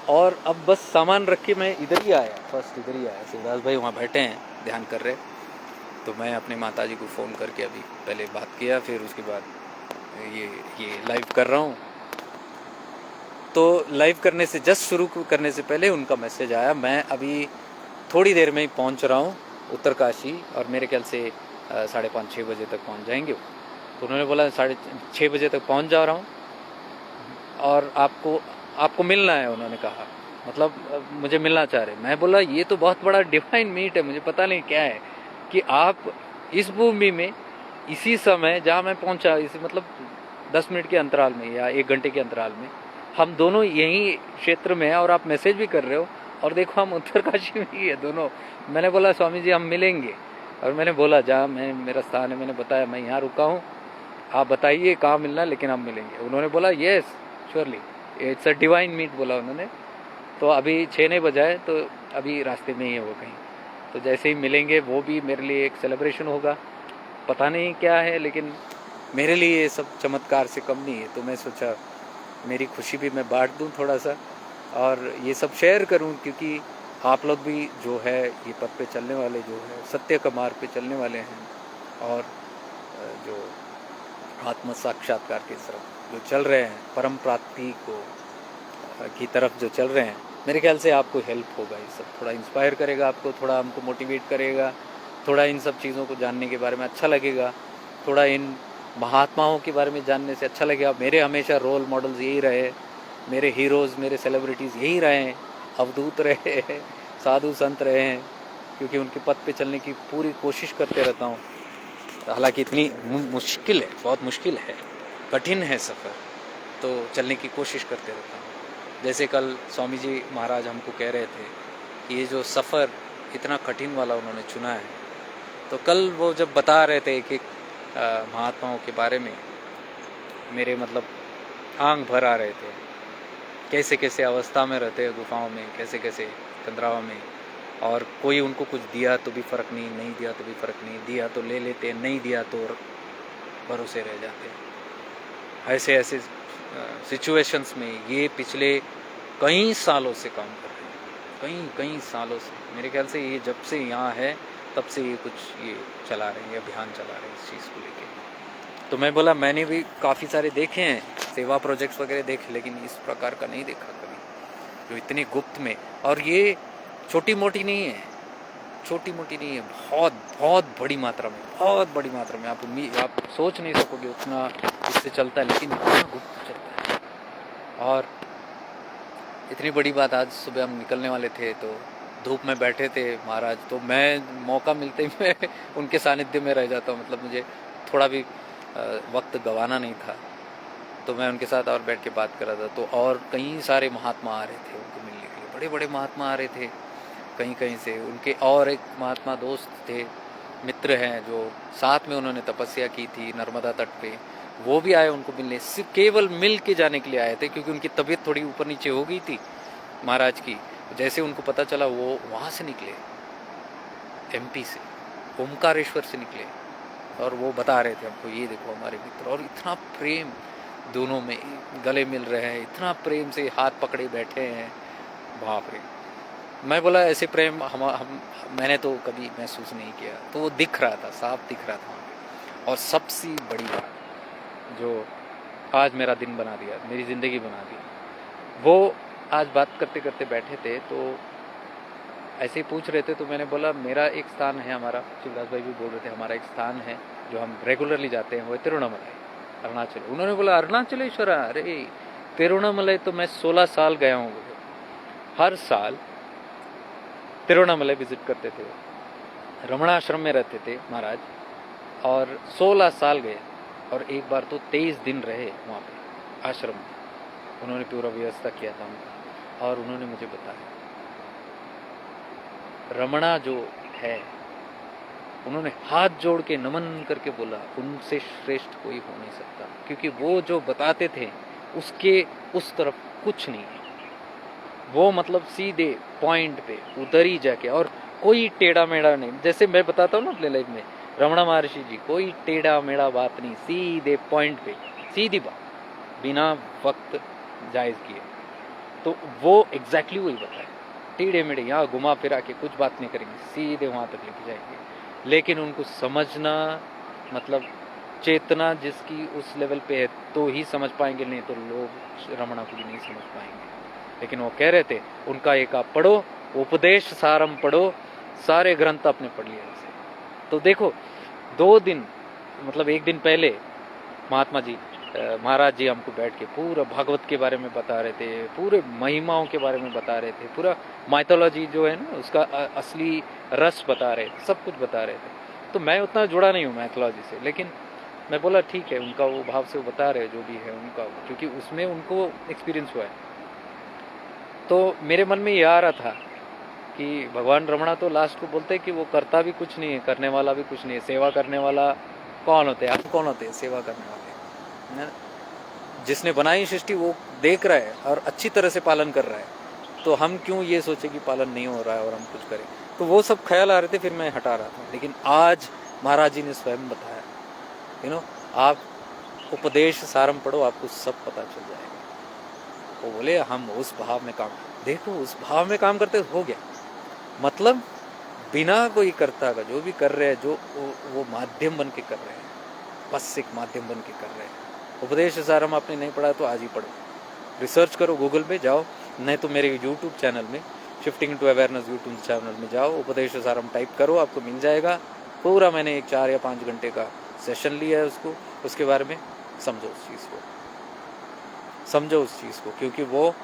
और अब बस सामान रख के मैं इधर ही आया, फर्स्ट इधर ही आया। शिवदास भाई वहाँ बैठे हैं, ध्यान कर रहे, तो मैं अपने माताजी को फ़ोन करके अभी पहले बात किया, फिर उसके बाद ये लाइव कर रहा हूँ। तो लाइव करने से जस्ट शुरू करने से पहले उनका मैसेज आया। मैं अभी थोड़ी देर में ही पहुँच रहा हूँ उत्तरकाशी, और मेरे ख्याल से 5:30-6 बजे तक पहुँच जाएंगे। तो उन्होंने बोला 6:30 बजे तक पहुँच जा रहा हूँ, और आपको मिलना है, उन्होंने कहा, मतलब मुझे मिलना चाह रहे। मैं बोला ये तो बहुत बड़ा डिवाइन मीट है, मुझे पता नहीं क्या है कि आप इस भूमि में इसी समय जहाँ मैं पहुँचा, इस मतलब 10 मिनट के अंतराल में या 1 घंटे के अंतराल में, हम दोनों यही क्षेत्र में हैं, और आप मैसेज भी कर रहे हो, और देखो हम उत्तरकाशी में ही है दोनों। मैंने बोला स्वामी जी हम मिलेंगे, और मैंने बोला जहाँ मेरा स्थान है, मैंने बताया मैं यहाँ रुका हूँ, आप बताइए कहाँ मिलना, लेकिन हम मिलेंगे। उन्होंने बोला yes surely, it's a divine meet बोला उन्होंने। तो अभी 6 नहीं बजा है, तो अभी रास्ते में ही है वो कहीं, तो जैसे ही मिलेंगे वो भी मेरे लिए एक सेलिब्रेशन होगा, पता नहीं क्या है, लेकिन मेरे लिए ये सब चमत्कार से कम नहीं है। तो मैं सोचा मेरी खुशी भी मैं बांट दूं थोड़ा सा, और ये सब शेयर करूं, क्योंकि आप लोग भी जो है ये पथ पे चलने वाले, जो है सत्य का मार्ग पे चलने वाले हैं, और जो आत्म साक्षात्कार की तरफ जो चल रहे हैं, परम प्राप्ति की तरफ जो चल रहे हैं, मेरे ख्याल से आपको हेल्प होगा, ये सब थोड़ा इंस्पायर करेगा आपको, थोड़ा हमको मोटिवेट करेगा, थोड़ा इन सब चीज़ों को जानने के बारे में अच्छा लगेगा, थोड़ा इन महात्माओं के बारे में जानने से अच्छा लगेगा। मेरे हमेशा रोल मॉडल्स यही रहे, मेरे हीरोज़, मेरे सेलिब्रिटीज़ यही रहे हैं, अवधूत रहे हैं, साधु संत रहे हैं, क्योंकि उनके पथ पे चलने की पूरी कोशिश करते रहता हूँ। हालांकि इतनी मुश्किल है, बहुत मुश्किल है, कठिन है सफ़र, तो चलने की कोशिश करते रहता हूँ। जैसे कल स्वामी जी महाराज हमको कह रहे थे कि ये जो सफ़र इतना कठिन वाला उन्होंने चुना है, तो कल वो जब बता रहे थे एक महात्माओं के बारे में, मेरे मतलब आंख भर आ रहे थे, कैसे कैसे अवस्था में रहते हैं गुफाओं में, कैसे कैसे कंदरावा में, और कोई उनको कुछ दिया तो भी फ़र्क नहीं, नहीं दिया तो भी फ़र्क नहीं, दिया तो ले लेते, नहीं दिया तो भरोसे रह जाते। ऐसे सिचुएशंस में ये पिछले कई सालों से काम कर रहे हैं, कई सालों से। मेरे ख्याल से ये जब से यहाँ है तब से ये कुछ ये चला रहे हैं, अभियान चला रहे हैं इस चीज़ को लेके। तो मैं बोला मैंने भी काफ़ी सारे देखे हैं, सेवा प्रोजेक्ट्स वगैरह देखे, लेकिन इस प्रकार का नहीं देखा कभी, जो इतनी गुप्त में। और ये छोटी मोटी नहीं है, छोटी मोटी नहीं है, बहुत बहुत बड़ी मात्रा में, बहुत बड़ी मात्रा में। आप सोच नहीं सकोगे उतना इससे चलता है, लेकिन इतना गुप्त चलता है। और इतनी बड़ी बात, आज सुबह हम निकलने वाले थे तो धूप में बैठे थे महाराज, तो मैं मौका मिलते ही मैं उनके सानिध्य में रह जाता हूँ। मतलब मुझे थोड़ा भी वक्त गंवाना नहीं था, तो मैं उनके साथ और बैठ के बात कर रहा था। तो और कई सारे महात्मा आ रहे थे उनको मिलने के लिए, बड़े बड़े महात्मा आ रहे थे कहीं कहीं से। उनके और एक महात्मा दोस्त थे, मित्र हैं, जो साथ में उन्होंने तपस्या की थी नर्मदा तट पे, वो भी आए उनको मिलने। सिर्फ केवल मिल के जाने के लिए आए थे, क्योंकि उनकी तबीयत थोड़ी ऊपर नीचे हो गई थी महाराज की। जैसे उनको पता चला, वो वहाँ से निकले, एमपी से, ओमकारेश्वर से निकले, और वो बता रहे थे हमको, ये देखो हमारे मित्र। और इतना प्रेम दोनों में, गले मिल रहे हैं, इतना प्रेम से हाथ पकड़े बैठे हैं, बाप रे। मैं बोला ऐसे प्रेम हम मैंने तो कभी महसूस नहीं किया। तो वो दिख रहा था, साफ दिख रहा था। और सबसे बड़ी बात जो आज मेरा दिन बना दिया, मेरी ज़िंदगी बना दी, वो आज बात करते करते बैठे थे तो ऐसे ही पूछ रहे थे। तो मैंने बोला मेरा एक स्थान है, हमारा शिवदास भाई भी बोल रहे थे, हमारा एक स्थान है जो हम रेगुलरली जाते हैं, वो है तिरुवन्नामलाई, अरुणाचल। उन्होंने बोला अरुणाचलेश्वर, अरे तिरुवन्नामलाई तो मैं 16 साल गया हूँ। हर साल तिरुवन्नामलाई विजिट करते थे, रमणाश्रम में रहते थे महाराज, और 16 साल गए। और एक बार तो 23 दिन रहे वहाँ पे आश्रम में, उन्होंने पूरा व्यवस्था किया था उनका। और उन्होंने मुझे बताया, रमणा जो है, उन्होंने हाथ जोड़ के नमन करके बोला, उनसे श्रेष्ठ कोई हो नहीं सकता, क्योंकि वो जो बताते थे उसके उस तरफ कुछ नहीं है। वो मतलब सीधे पॉइंट पे उधर ही जाके, और कोई टेढ़ा मेढ़ा नहीं। जैसे मैं बताता हूँ ना अपने लाइफ में, रमणा महर्षि जी, कोई टेढ़ा मेढ़ा बात नहीं, सीधे पॉइंट पे, सीधी बात, बिना वक्त जायज किए। तो वो एग्जैक्टली वही बताए, टेढ़े मेढ़े यहाँ घुमा फिरा के कुछ बात नहीं करेंगे, सीधे वहाँ तक लेके जाएंगे। लेकिन उनको समझना, मतलब चेतना जिसकी उस लेवल पे है तो ही समझ पाएंगे, नहीं तो लोग रमणा को भी नहीं समझ पाएंगे। लेकिन वो कह रहे थे, उनका एक आप पढ़ो, उपदेश सारम पढ़ो, सारे ग्रंथ आपने पढ़ लिया इसे। तो देखो 2 दिन, मतलब एक दिन पहले महात्मा जी, महाराज जी हमको बैठ के पूरा भागवत के बारे में बता रहे थे, पूरे महिमाओं के बारे में बता रहे थे, पूरा माइथोलॉजी जो है ना उसका असली रस बता रहे थे, सब कुछ बता रहे थे। तो मैं उतना जुड़ा नहीं हूँ मैथोलॉजी से, लेकिन मैं बोला ठीक है, उनका वो भाव से वो बता रहे जो भी है उनका, क्योंकि उसमें उनको एक्सपीरियंस हुआ है। तो मेरे मन में ये आ रहा था कि भगवान रमणा तो लास्ट को बोलते हैं कि वो करता भी कुछ नहीं है, करने वाला भी कुछ नहीं है। सेवा करने वाला कौन होते हैं? आप कौन होते हैं सेवा करने वाले? जिसने बनाई सृष्टि वो देख रहा है और अच्छी तरह से पालन कर रहा है, तो हम क्यों ये सोचे कि पालन नहीं हो रहा है और हम कुछ करें? तो वो सब ख्याल आ रहे थे, फिर मैं हटा रहा था। लेकिन आज महाराज जी ने स्वयं बताया, आप उपदेश सारम पढ़ो, आपको सब पता चल जाएगा। वो बोले हम उस भाव में काम, देखो उस भाव में काम करते हो गया। मतलब बिना कोई कर्ता का जो भी कर रहे हैं, जो वो माध्यम बन के कर रहे हैं, बस एक माध्यम बन के कर रहे हैं। उपदेश सारम आपने नहीं पढ़ा तो आज ही पढ़ो, रिसर्च करो, गूगल पे जाओ, नहीं तो मेरे यूट्यूब चैनल में, shifting to awareness YouTube channel में जाओ, उपदेश सारम टाइप करो, आपको मिल जाएगा पूरा। मैंने एक 4 या 5 घंटे का सेशन लिया है उसके बारे में समझो उस चीज़ को, समझो उस चीज़ को, क्योंकि वो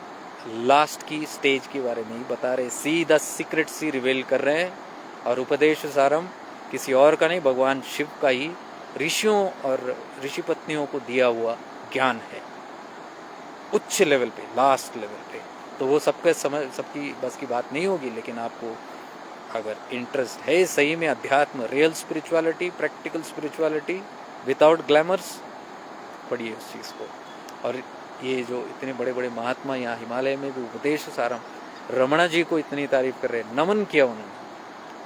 लास्ट की स्टेज के बारे में ही बता रहे, सीधा सीक्रेट सी रिवील कर रहे हैं। और उपदेश सारम किसी और का नहीं, भगवान शिव का ही ऋषियों और ऋषि पत्नियों को दिया हुआ ज्ञान है, उच्च लेवल पे, लास्ट लेवल पे। तो वो सबकी बस की बात नहीं होगी, लेकिन आपको अगर इंटरेस्ट है सही में अध्यात्म, real spirituality, practical spirituality without glamorous, पढ़िए उस चीज़ को। और ये जो इतने बड़े बड़े महात्मा यहाँ हिमालय में भी उपदेश सारम, रमणा जी को इतनी तारीफ कर रहे हैं, नमन किया उन्होंने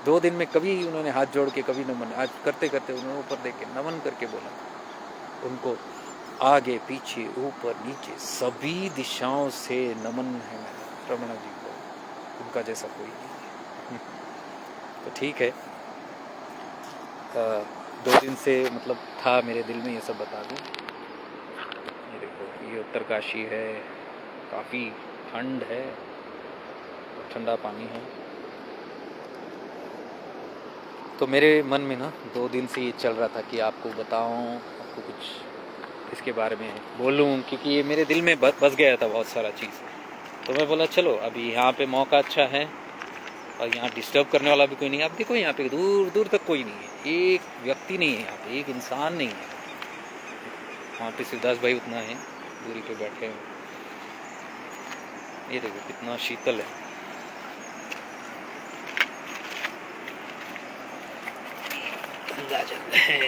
2 दिन में। कभी उन्होंने हाथ जोड़ के, कभी नमन, आज करते करते उन्होंने ऊपर देख के नमन करके बोला, उनको आगे पीछे ऊपर नीचे सभी दिशाओं से नमन है मेरा रमणा जी को, उनका जैसा कोई नहीं है। तो ठीक है, 2 दिन से मतलब था मेरे दिल में ये सब बता दूं। ये देखो, ये उत्तरकाशी है, काफ़ी ठंड है, ठंडा पानी है। तो मेरे मन में ना 2 दिन से ये चल रहा था कि आपको बताऊं, आपको कुछ इसके बारे में बोलूं, क्योंकि ये मेरे दिल में बस गया था बहुत सारा चीज़। तो मैं बोला चलो अभी यहाँ पे मौका अच्छा है और यहाँ डिस्टर्ब करने वाला भी कोई नहीं है। आप देखो यहाँ पे दूर दूर तक कोई नहीं है, एक व्यक्ति नहीं है यहाँ पे, एक इंसान नहीं है। वहाँ पे शिवदास भाई उतना है दूरी पे बैठे हैं। ये देखो कितना शीतल है। गंगा जल है।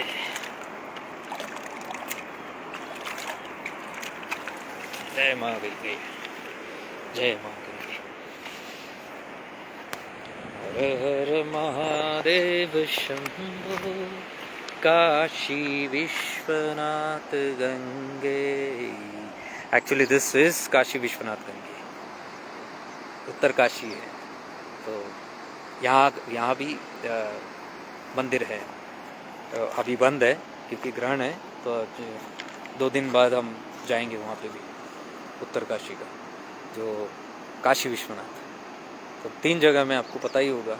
जय माँ गंगे, जय माँ गंगे। हर हर Mahadev Shambho, Kashi Vishwanath Gange. Actually this is Kashi Vishwanath Gange, Uttarkashi है। तो यहाँ भी मंदिर है, अभी बंद है क्योंकि ग्रहण है। तो 2 दिन बाद हम जाएंगे वहाँ पे भी, उत्तरकाशी का जो काशी विश्वनाथ। तो 3 जगह में आपको पता ही होगा,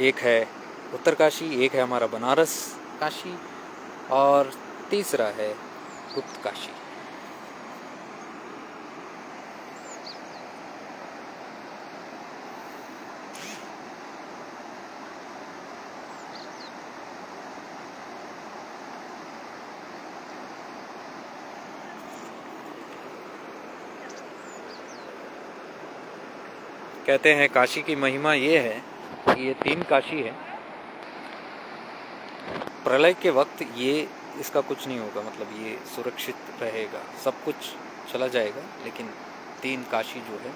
एक है उत्तरकाशी, एक है हमारा बनारस काशी, और तीसरा है गुप्त काशी। कहते हैं काशी की महिमा ये है कि ये 3 काशी है। प्रलय के वक्त ये इसका कुछ नहीं होगा, मतलब ये सुरक्षित रहेगा, सब कुछ चला जाएगा, लेकिन 3 काशी जो है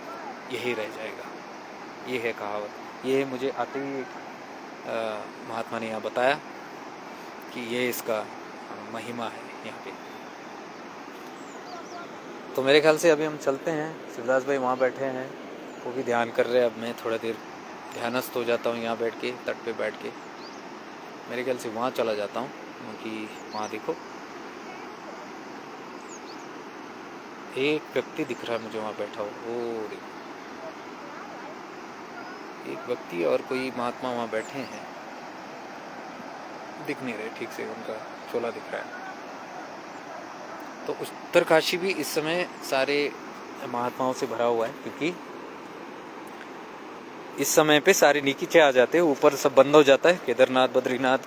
यही रह जाएगा। ये है कहावत। ये मुझे आते ही महात्मा ने यहाँ बताया कि ये इसका महिमा है यहाँ पे। तो मेरे ख्याल से अभी हम चलते हैं। शिवदास भाई वहाँ बैठे हैं, वो भी ध्यान कर रहे हैं। अब मैं थोड़ा देर ध्यानस्थ हो जाता हूँ यहाँ बैठ के, तट पे बैठ के। मेरे ख्याल से वहाँ चला जाता हूँ, क्योंकि वहाँ देखो एक व्यक्ति दिख रहा है मुझे वहाँ बैठा हो। वो देखो एक व्यक्ति और कोई महात्मा वहाँ बैठे हैं, दिख नहीं रहे ठीक से, उनका चोला दिख रहा है। तो उत्तरकाशी भी इस समय सारे महात्माओं से भरा हुआ है, क्योंकि इस समय पे सारे नीचे आ जाते हैं, ऊपर सब बंद हो जाता है। केदारनाथ, बद्रीनाथ,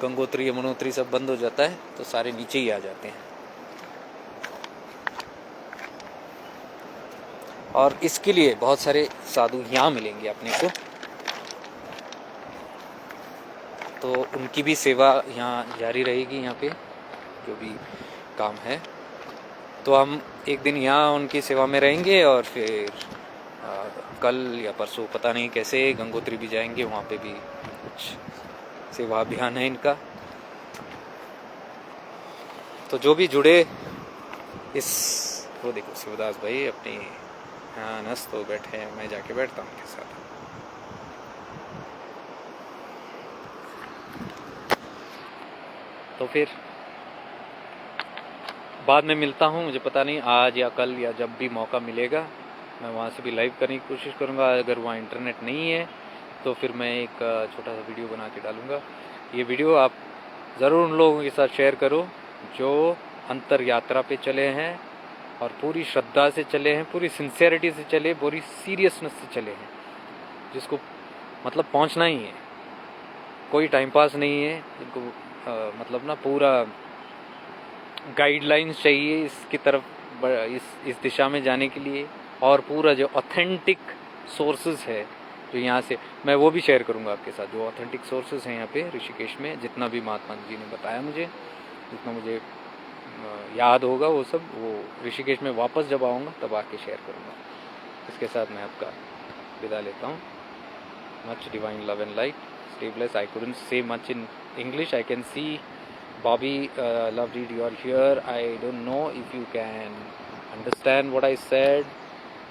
गंगोत्री, यमुनोत्री सब बंद हो जाता है, तो सारे नीचे ही आ जाते हैं। और इसके लिए बहुत सारे साधु यहाँ मिलेंगे अपने को, तो उनकी भी सेवा यहाँ जारी रहेगी। यहाँ पे जो भी काम है, तो हम एक दिन यहाँ उनकी सेवा में रहेंगे, और फिर कल या परसों पता नहीं कैसे गंगोत्री भी जाएंगे। वहाँ पे भी कुछ सेवा अभियान है इनका। तो जो भी जुड़े इस, वो देखो शिवदास भाई अपनी यहाँ नस्त हो बैठे हैं, मैं जाके बैठता हूँ उनके साथ। तो फिर बाद में मिलता हूँ, मुझे पता नहीं आज या कल या जब भी मौका मिलेगा मैं वहाँ से भी लाइव करने की कोशिश करूँगा। अगर वहाँ इंटरनेट नहीं है तो फिर मैं एक छोटा सा वीडियो बना के डालूँगा। ये वीडियो आप ज़रूर उन लोगों के साथ शेयर करो जो अंतर यात्रा पे चले हैं और पूरी श्रद्धा से चले हैं, पूरी सिंसेरिटी से चले, पूरी सीरियसनेस से चले हैं, जिसको मतलब पहुंचना ही है, कोई टाइम पास नहीं है इनको। मतलब ना पूरा गाइडलाइंस चाहिए इसकी तरफ, इस दिशा में जाने के लिए। और पूरा जो ऑथेंटिक सोर्सेज है जो यहाँ से, मैं वो भी शेयर करूँगा आपके साथ। जो ऑथेंटिक सोर्सेज हैं यहाँ पे ऋषिकेश में, जितना भी महात्मा जी ने बताया मुझे, जितना मुझे याद होगा, वो सब वो ऋषिकेश में वापस जब आऊँगा तब आके शेयर करूँगा। इसके साथ मैं आपका विदा लेता हूँ। Much divine love and light, stay blessed. I couldn't say much in English. I can see Bobby, lovely, you are here. I don't know if you can understand what I said.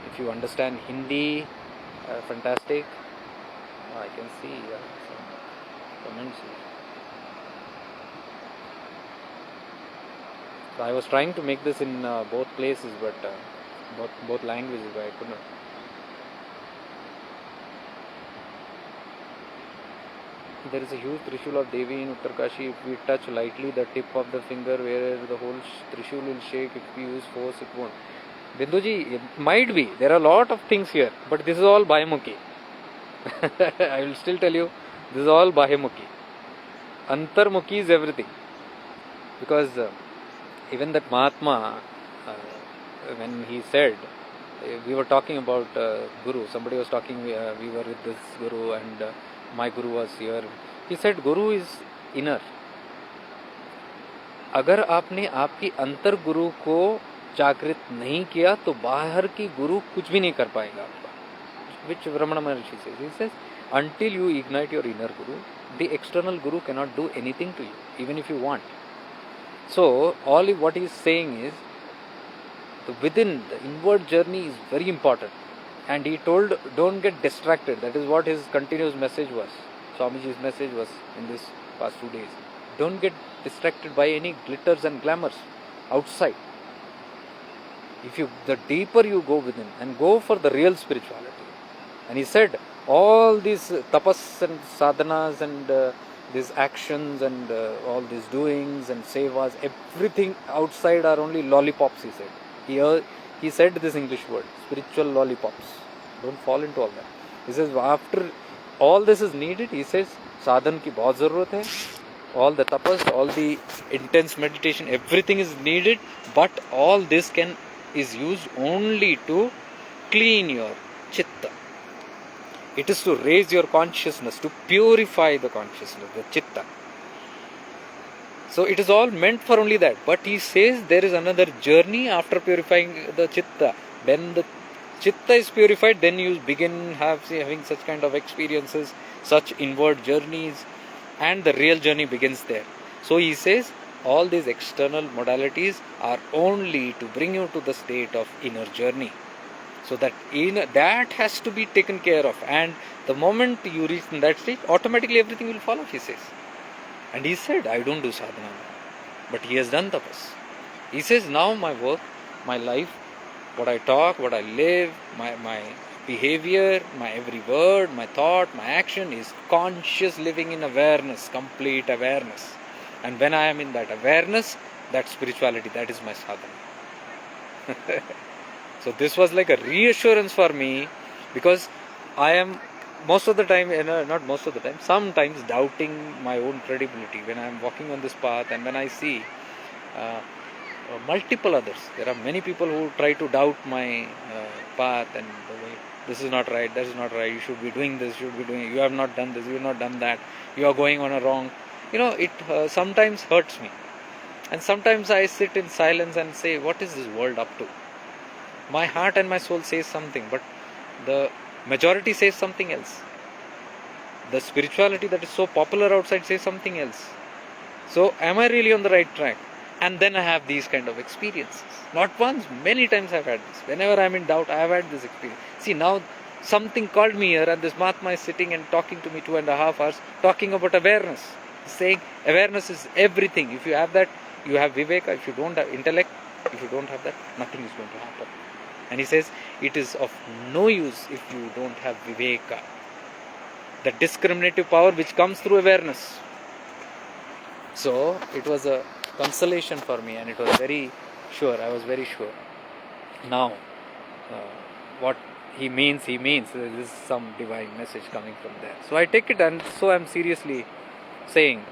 If you understand Hindi, fantastic. I can see some comments here. So I was trying to make this in both places, but both languages, but I could not. There is a huge Trishul of Devi in Uttarkashi. If we touch lightly the tip of the finger where the whole Trishul will shake. If we use force, it won't. Binduji, it might be. There are a lot of things here, but this is all Bahimukhi. I will still tell you, this is all Bahimukhi. Antarmukhi is everything. Because even that Mahatma, when he said, we were talking about Guru, somebody was talking, we were with this Guru and my Guru was here. He said, Guru is inner. अगर आपने आपकी अंतर गुरु को जागृत नहीं किया तो बाहर की गुरु कुछ भी नहीं कर पाएगा आपका. Which Ramana Maharshi says. He says, until you ignite your inner guru, the external guru cannot do anything to you, even if you want. So, all what he is saying is, within the inward journey is very important. And he told, don't get distracted. That is what his continuous message was. Swamiji's message was in this past 2 days. Don't get distracted by any glitters and glamours outside. The deeper you go within and go for the real spirituality. And he said, all these tapas and sadhanas and these actions and all these doings and sevas, everything outside are only lollipops, he said. He said this English word, spiritual lollipops. Don't fall into all that. He says, after all this is needed, he says, sadhan ki bahut zarurat hai. All the tapas, all the intense meditation, everything is needed, but all this is used only to clean your chitta. It is to raise your consciousness, to purify the consciousness, the chitta. So it is all meant for only that. But he says there is another journey after purifying the chitta. When the chitta is purified, then you begin having such kind of experiences, such inward journeys, and the real journey begins there. So he says all these external modalities are only to bring you to the state of inner journey. So that has to be taken care of. And the moment you reach in that state, automatically everything will follow, he says. And he said, I don't do sadhana. But he has done tapas. He says, now my work, my life, what I talk, what I live, my behavior, my every word, my thought, my action is conscious living in awareness, complete awareness. And when I am in that awareness, that spirituality, that is my sadhana. So this was like a reassurance for me, because I am most of the time, not most of the time, sometimes doubting my own credibility when I am walking on this path and when I see multiple others. There are many people who try to doubt my path and the way, this is not right, that is not right, you should be doing this, you have not done this, you have not done that, you are going on a wrong. It sometimes hurts me. And sometimes I sit in silence and say, what is this world up to? My heart and my soul says something, but the majority says something else. The spirituality that is so popular outside says something else. So am I really on the right track? And then I have these kind of experiences. Not once, many times I've had this. Whenever I'm in doubt, I have had this experience. See, now something called me here and this Mahatma is sitting and talking to me 2.5 hours, talking about awareness. Saying awareness is everything. If you have that, you have viveka. If you don't have intellect, if you don't have that, nothing is going to happen. And he says, it is of no use if you don't have viveka. The discriminative power which comes through awareness. So, it was a consolation for me, and it was very sure, I was very sure. Now, what he means, there is some divine message coming from there. So I take it, and so I am seriously saying,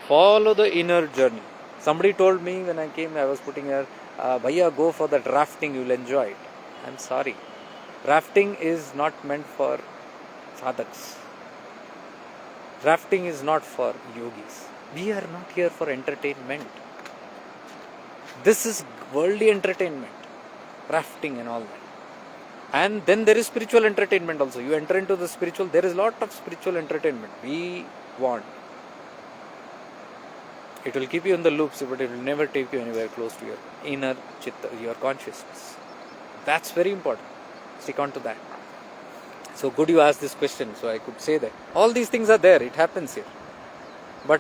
follow the inner journey. Somebody told me when I came, I was putting here, Bhaiya, go for that rafting, you will enjoy it. I am sorry. Rafting is not meant for sadhaks. Rafting is not for yogis. We are not here for entertainment. This is worldly entertainment. Rafting and all that. And then there is spiritual entertainment also. You enter into the spiritual, there is a lot of spiritual entertainment. We want. It will keep you in the loops, but it will never take you anywhere close to your inner chitta, your consciousness. That's very important. Stick on to that. So good you asked this question, so I could say that. All these things are there, it happens here. But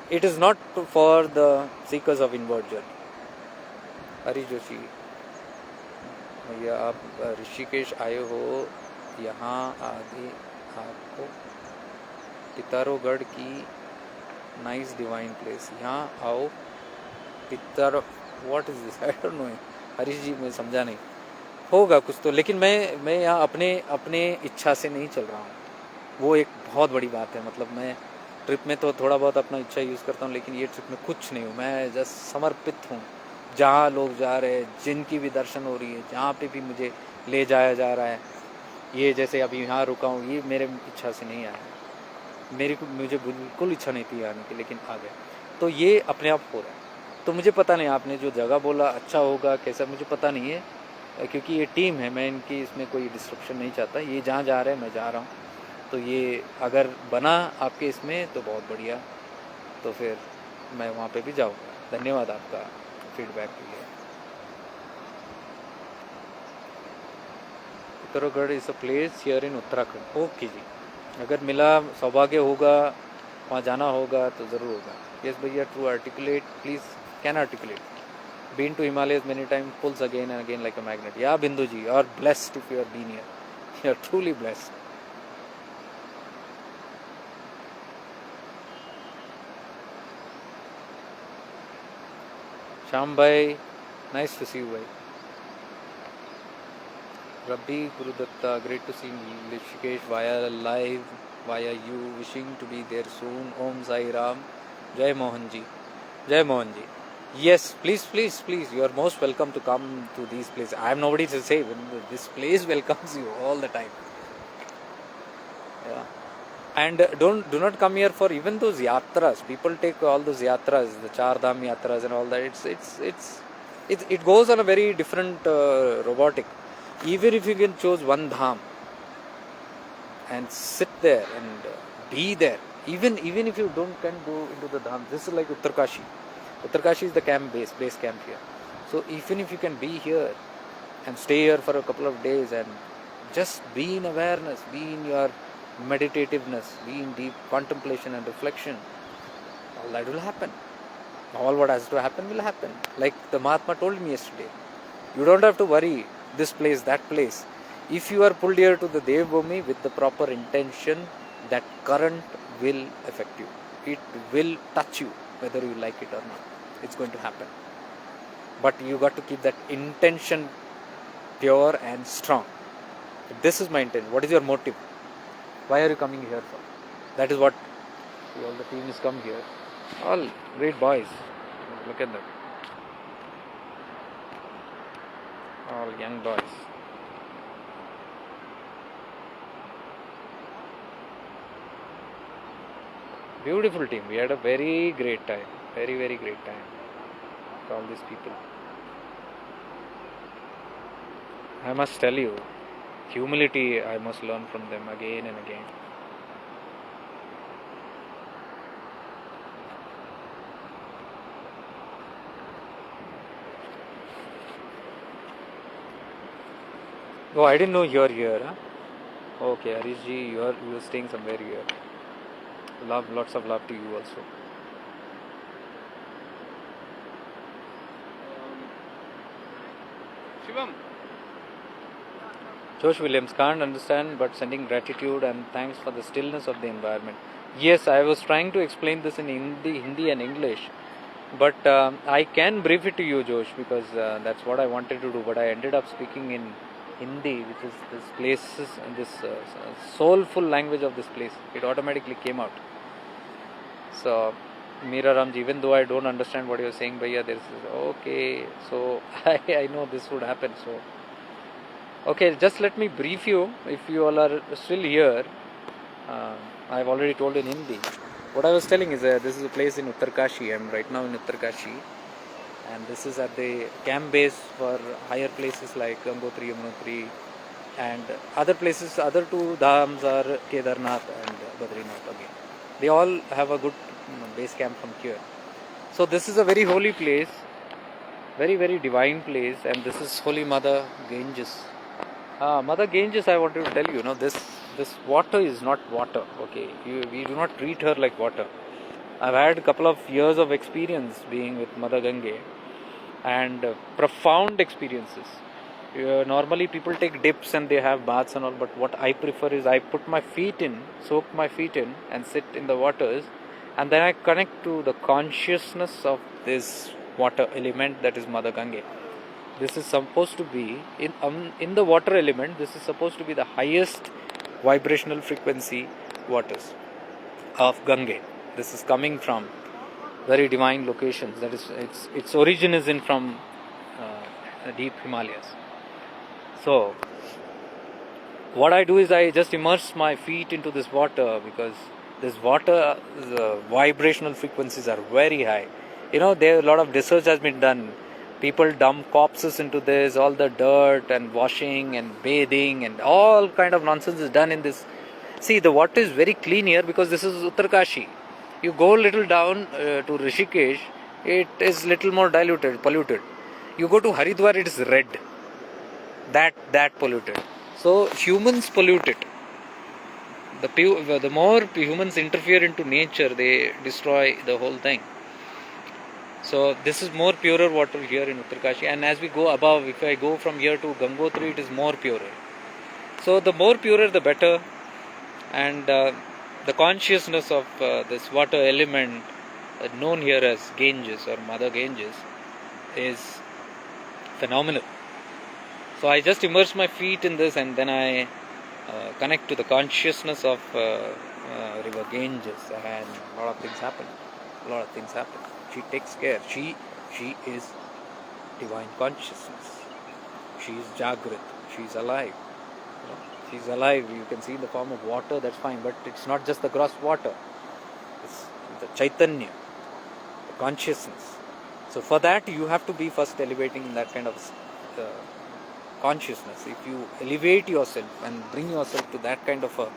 it is not for the seekers of inward journey. Hari Joshi, भैया आप ऋषिकेश आए हो, यहाँ आगे आपको पितारोगढ़ की nice divine place, यहाँ आओ। पितारो what is this, I don't know. Harish ji मैं समझा नहीं, होगा कुछ तो, लेकिन मैं यहाँ अपने अपने इच्छा से नहीं चल रहा हूँ। वो एक बहुत बड़ी बात है। मतलब मैं ट्रिप में तो थोड़ा बहुत अपना इच्छा यूज़ करता हूँ, लेकिन ये ट्रिप में कुछ नहीं हूँ। मैं जस्ट समर्पित हूँ। जहाँ लोग जा रहे हैं, जिनकी भी दर्शन हो रही है, जहाँ पे भी मुझे ले जाया जा रहा है, ये जैसे अभी यहाँ रुका हूँ, ये मेरे इच्छा से नहीं आया। मुझे बिल्कुल इच्छा नहीं थी आने की, लेकिन आ गए। तो ये अपने आप हो रहा है। तो मुझे पता नहीं आपने जो जगह बोला अच्छा होगा कैसा, मुझे पता नहीं है, क्योंकि ये टीम है, मैं इनकी इसमें कोई डिस्ट्रप्शन नहीं चाहता। ये जहाँ जा रहे हैं मैं जा रहा हूँ, तो ये अगर बना आपके इसमें तो बहुत बढ़िया, तो फिर मैं वहाँ पे भी जाऊँगा। धन्यवाद आपका फीडबैक के लिए। Uttarakhand is a place here in Uttarakhand. Okay ji, अगर मिला सौभाग्य होगा, वहाँ जाना होगा तो ज़रूर होगा। यस भैया, true articulate please, can articulate. Been to Himalayas many times, pulls again and again like a magnet. Yeah, Bindu ji, you are blessed if you have been here. You are truly blessed. Sham bhai, nice to see you bhai. Rabbi Gurudatta, great to see Lishikesh via live, via you, wishing to be there soon. Om Sai Ram. Jai Mohan ji. Jai Mohan ji. Yes, please, please, please. You are most welcome to come to these places. I am nobody to say. This place welcomes you all the time. Yeah. And do not come here for even those yatras. People take all those yatras, the Char Dham yatras and all that. It goes on a very different robotic. Even if you can choose one dham and sit there and be there, even if you can go into the dham, this is like Uttarkashi. Uttarkashi is the base camp here. So even if you can be here and stay here for a couple of days and just be in awareness, be in your meditativeness, be in deep contemplation and reflection, all that will happen. All what has to happen will happen. Like the Mahatma told me yesterday, you don't have to worry this place, that place. If you are pulled here to the Devbhumi with the proper intention, that current will affect you. It will touch you, whether you like it or not. It's going to happen. But you got to keep that intention pure and strong. This is my intent. What is your motive? Why are you coming here for? That is what all the team is come here. All great boys. Look at them. All young boys. Beautiful team. We had a very great time. Very, very great time with all these people. I must tell you, humility I must learn from them again and again. Oh, I didn't know you are here. Huh? Okay, Harish ji, you are staying somewhere here. Love, lots of love to you also. Shivam. Josh Williams, can't understand but sending gratitude and thanks for the stillness of the environment. Yes, I was trying to explain this in Hindi and English, but I can brief it to you, Josh, because that's what I wanted to do. But I ended up speaking in Hindi, which is this place's and this soulful language of this place. It automatically came out. So, Meera Ramji, even though I don't understand what you're saying, Bhaiya, this is okay. So I know this would happen. So. Okay, just let me brief you. If you all are still here, I've already told in Hindi. What I was telling is this is a place in Uttarkashi. I'm right now in Uttarkashi, and this is at the camp base for higher places like Gangotri, Yamunotri, and other places. Other two dhams are Kedarnath and Badrinath again. They all have a good base camp from here. So this is a very holy place, very, very divine place, and this is Holy Mother Ganges. Mother Ganges, I wanted to tell you, this water is not water, okay? We do not treat her like water. I've had a couple of years of experience being with Mother Gange and profound experiences. Normally people take dips and they have baths and all, but what I prefer is I put my feet in, soak my feet in and sit in the waters, and then I connect to the consciousness of this water element, that is Mother Gange. This is supposed to be, in the water element, this is supposed to be the highest vibrational frequency waters of Gange. This is coming from very divine locations. That is, its origin is from deep Himalayas. So what I do is I just immerse my feet into this water, because this water, the vibrational frequencies are very high. There a lot of research has been done. People dump corpses into this, all the dirt and washing and bathing and all kind of nonsense is done in this. See, the water is very clean here because this is Uttarkashi. You go little down to Rishikesh, it is little more polluted. You go to Haridwar, it is red. That polluted. So humans pollute it. The more humans interfere into nature, they destroy the whole thing. So this is more purer water here in Uttarkashi, and as we go above, if I go from here to Gangotri, it is more purer. So the more purer, the better. And the consciousness of this water element, known here as Ganges or Mother Ganges, is phenomenal. So I just immerse my feet in this, and then I connect to the consciousness of river Ganges, and a lot of things happen. She takes care. She is divine consciousness. She is Jagrat. She is alive. She's alive. You can see in the form of water, that's fine, but it's not just the gross water. It's the Chaitanya, the consciousness. So for that, you have to be first elevating that kind of consciousness. If you elevate yourself and bring yourself to that kind of a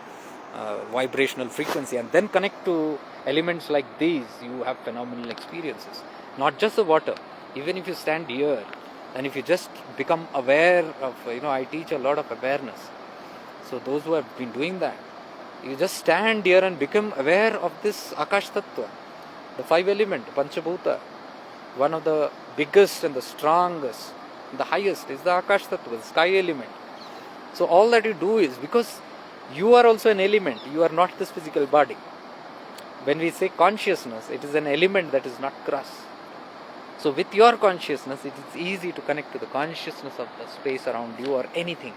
vibrational frequency, and then connect to elements like these, you have phenomenal experiences. Not just the water. Even if you stand here, and if you just become aware of, I teach a lot of awareness. So those who have been doing that, you just stand here and become aware of this Akash Tattva, the five element, Panchabhuta. One of the biggest and the strongest, the highest is the Akash Tattva, the sky element. So all that you do is, because you are also an element, you are not this physical body. When we say consciousness, it is an element that is not gross. So with your consciousness, it is easy to connect to the consciousness of the space around you or anything.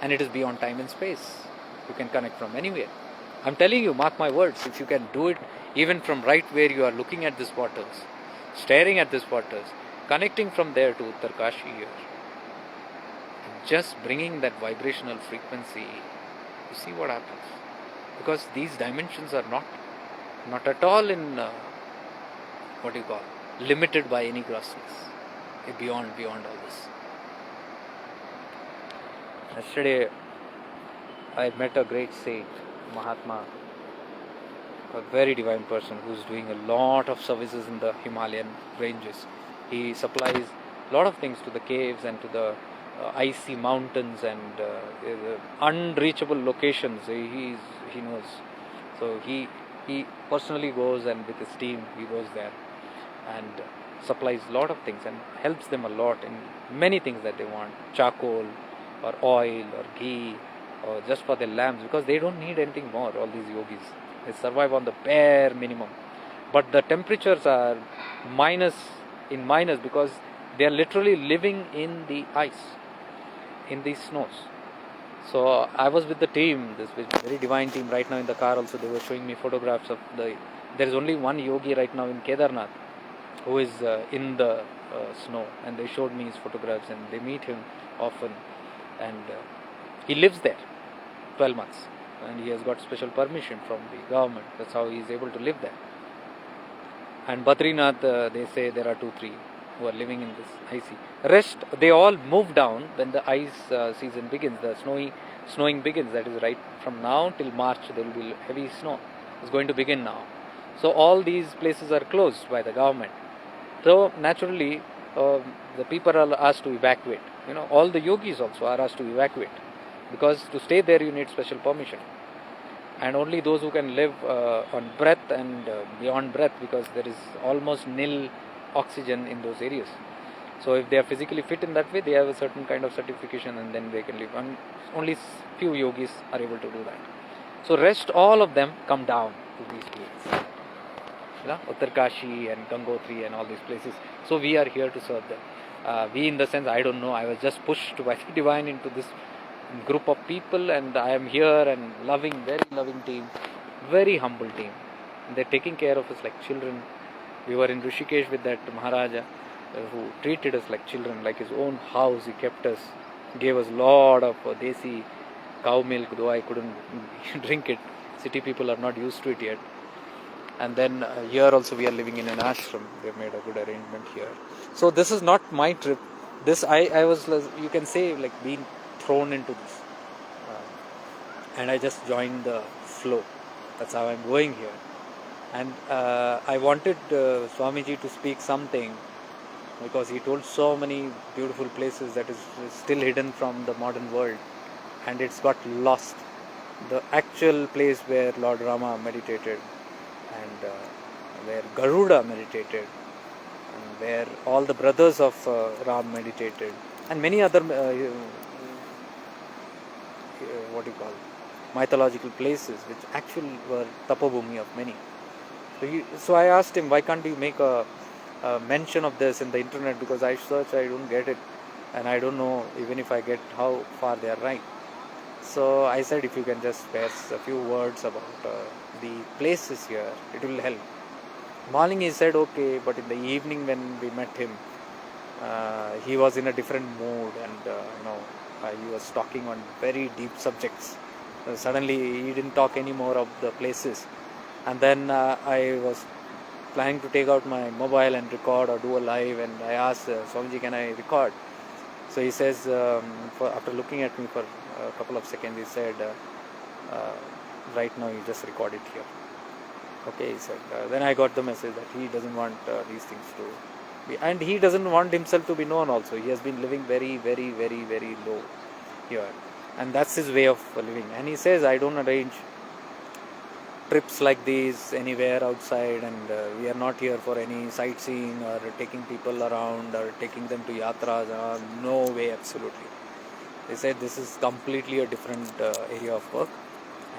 And it is beyond time and space. You can connect from anywhere. I'm telling you, mark my words, if you can do it even from right where you are looking at these waters, staring at these waters, connecting from there to Uttarkashi here, just bringing that vibrational frequency, you see what happens. Because these dimensions are not at all in, limited by any grossness. Beyond all this. Yesterday, I met a great saint, Mahatma, a very divine person who is doing a lot of services in the Himalayan ranges. He supplies a lot of things to the caves and to the icy mountains and unreachable locations. He knows. So he personally goes, and with his team he goes there and supplies a lot of things and helps them a lot in many things that they want. Charcoal, or oil, or ghee, or just for their lamps, because they don't need anything more, all these yogis. They survive on the bare minimum. But the temperatures are minus, because they are literally living in the ice, in these snows. So I was with the team, this very divine team. Right now in the car also, they were showing me photographs of there is only one yogi right now in Kedarnath who is in the snow, and they showed me his photographs, and they meet him often. And he lives there 12 months, and he has got special permission from the government. That's how he is able to live there. And Badrinath, they say there are 2-3 who are living in this icy. Rest, they all move down when the ice season begins, the snowing begins. That is right from now till March, there will be heavy snow. It's going to begin now. So all these places are closed by the government. So naturally, the people are asked to evacuate. All the yogis also are asked to evacuate, because to stay there you need special permission, and only those who can live on breath and beyond breath, because there is almost nil oxygen in those areas. So if they are physically fit in that way, they have a certain kind of certification, and then they can live. And only few yogis are able to do that. So rest all of them come down to these places, Uttarkashi and Gangotri and all these places. So we are here to serve them. We, in the sense, I don't know, I was just pushed by the divine into this group of people, and I am here, and very loving team, very humble team. They're taking care of us like children. We were in Rishikesh with that Maharaja who treated us like children, like his own house. He kept us, gave us lot of desi cow milk, though I couldn't drink it. City people are not used to it yet. And then here also we are living in an ashram. They've made a good arrangement here. So this is not my trip. This I was, you can say, like being thrown into this. And I just joined the flow. That's how I'm going here. And I wanted Swamiji to speak something, because he told so many beautiful places that is still hidden from the modern world, and it's got lost. The actual place where Lord Rama meditated, and where Garuda meditated, and where all the brothers of Ram meditated, and many other mythological places which actually were tapabhumi of many. So I asked him, why can't you make a mention of this in the internet, because I search, I don't get it, and I don't know even if I get how far they are right. So I said, if you can just spare a few words about the places here, it will help. Morning he said okay, but in the evening when we met him, he was in a different mood, and he was talking on very deep subjects. Suddenly he didn't talk anymore of the places, and then I was planning to take out my mobile and record or do a live, and I asked Swamiji, can I record? So he says, after looking at me for a couple of seconds, he said, right now you just record it here. Okay, he said. Then I got the message that he doesn't want these things to be, and he doesn't want himself to be known also. He has been living very, very, very, very low here, and that's his way of living. And he says, I don't arrange trips like these anywhere outside, and we are not here for any sightseeing or taking people around or taking them to yatras. No way, absolutely. They said this is completely a different area of work,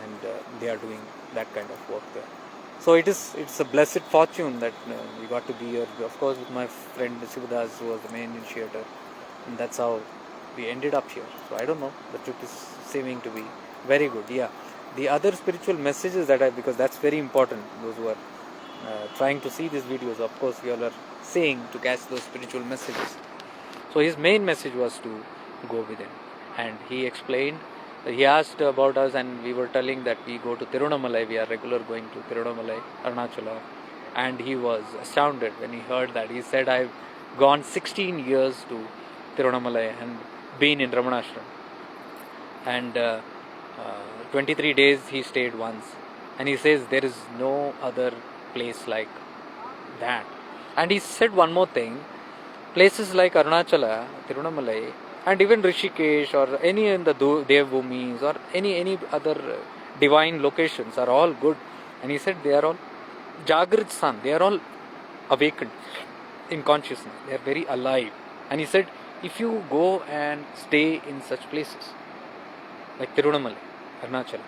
and they are doing that kind of work there. So it's a blessed fortune that we got to be here, of course, with my friend Shivadas, who was the main initiator, and that's how we ended up here. So I don't know, the trip is seeming to be very good. Yeah, the other spiritual messages that because that's very important, those who are trying to see these videos, of course we all are saying to catch those spiritual messages. So his main message was to go within, and he explained, he asked about us, and we were telling that we go to Tirunamalai, we are regular going to Tirunamalai, Arunachala, and he was astounded when he heard that. He said, I've gone 16 years to Tirunamalai and been in Ramanashram, and 23 days he stayed once, and he says there is no other place like that. And he said one more thing, places like Arunachala, Tirunamalai, and even Rishikesh or any in the Devbhumis or any other divine locations are all good. And he said they are all Jagrit San, they are all awakened in consciousness, they are very alive. And he said, if you go and stay in such places like Tirunamalai, Arunachala,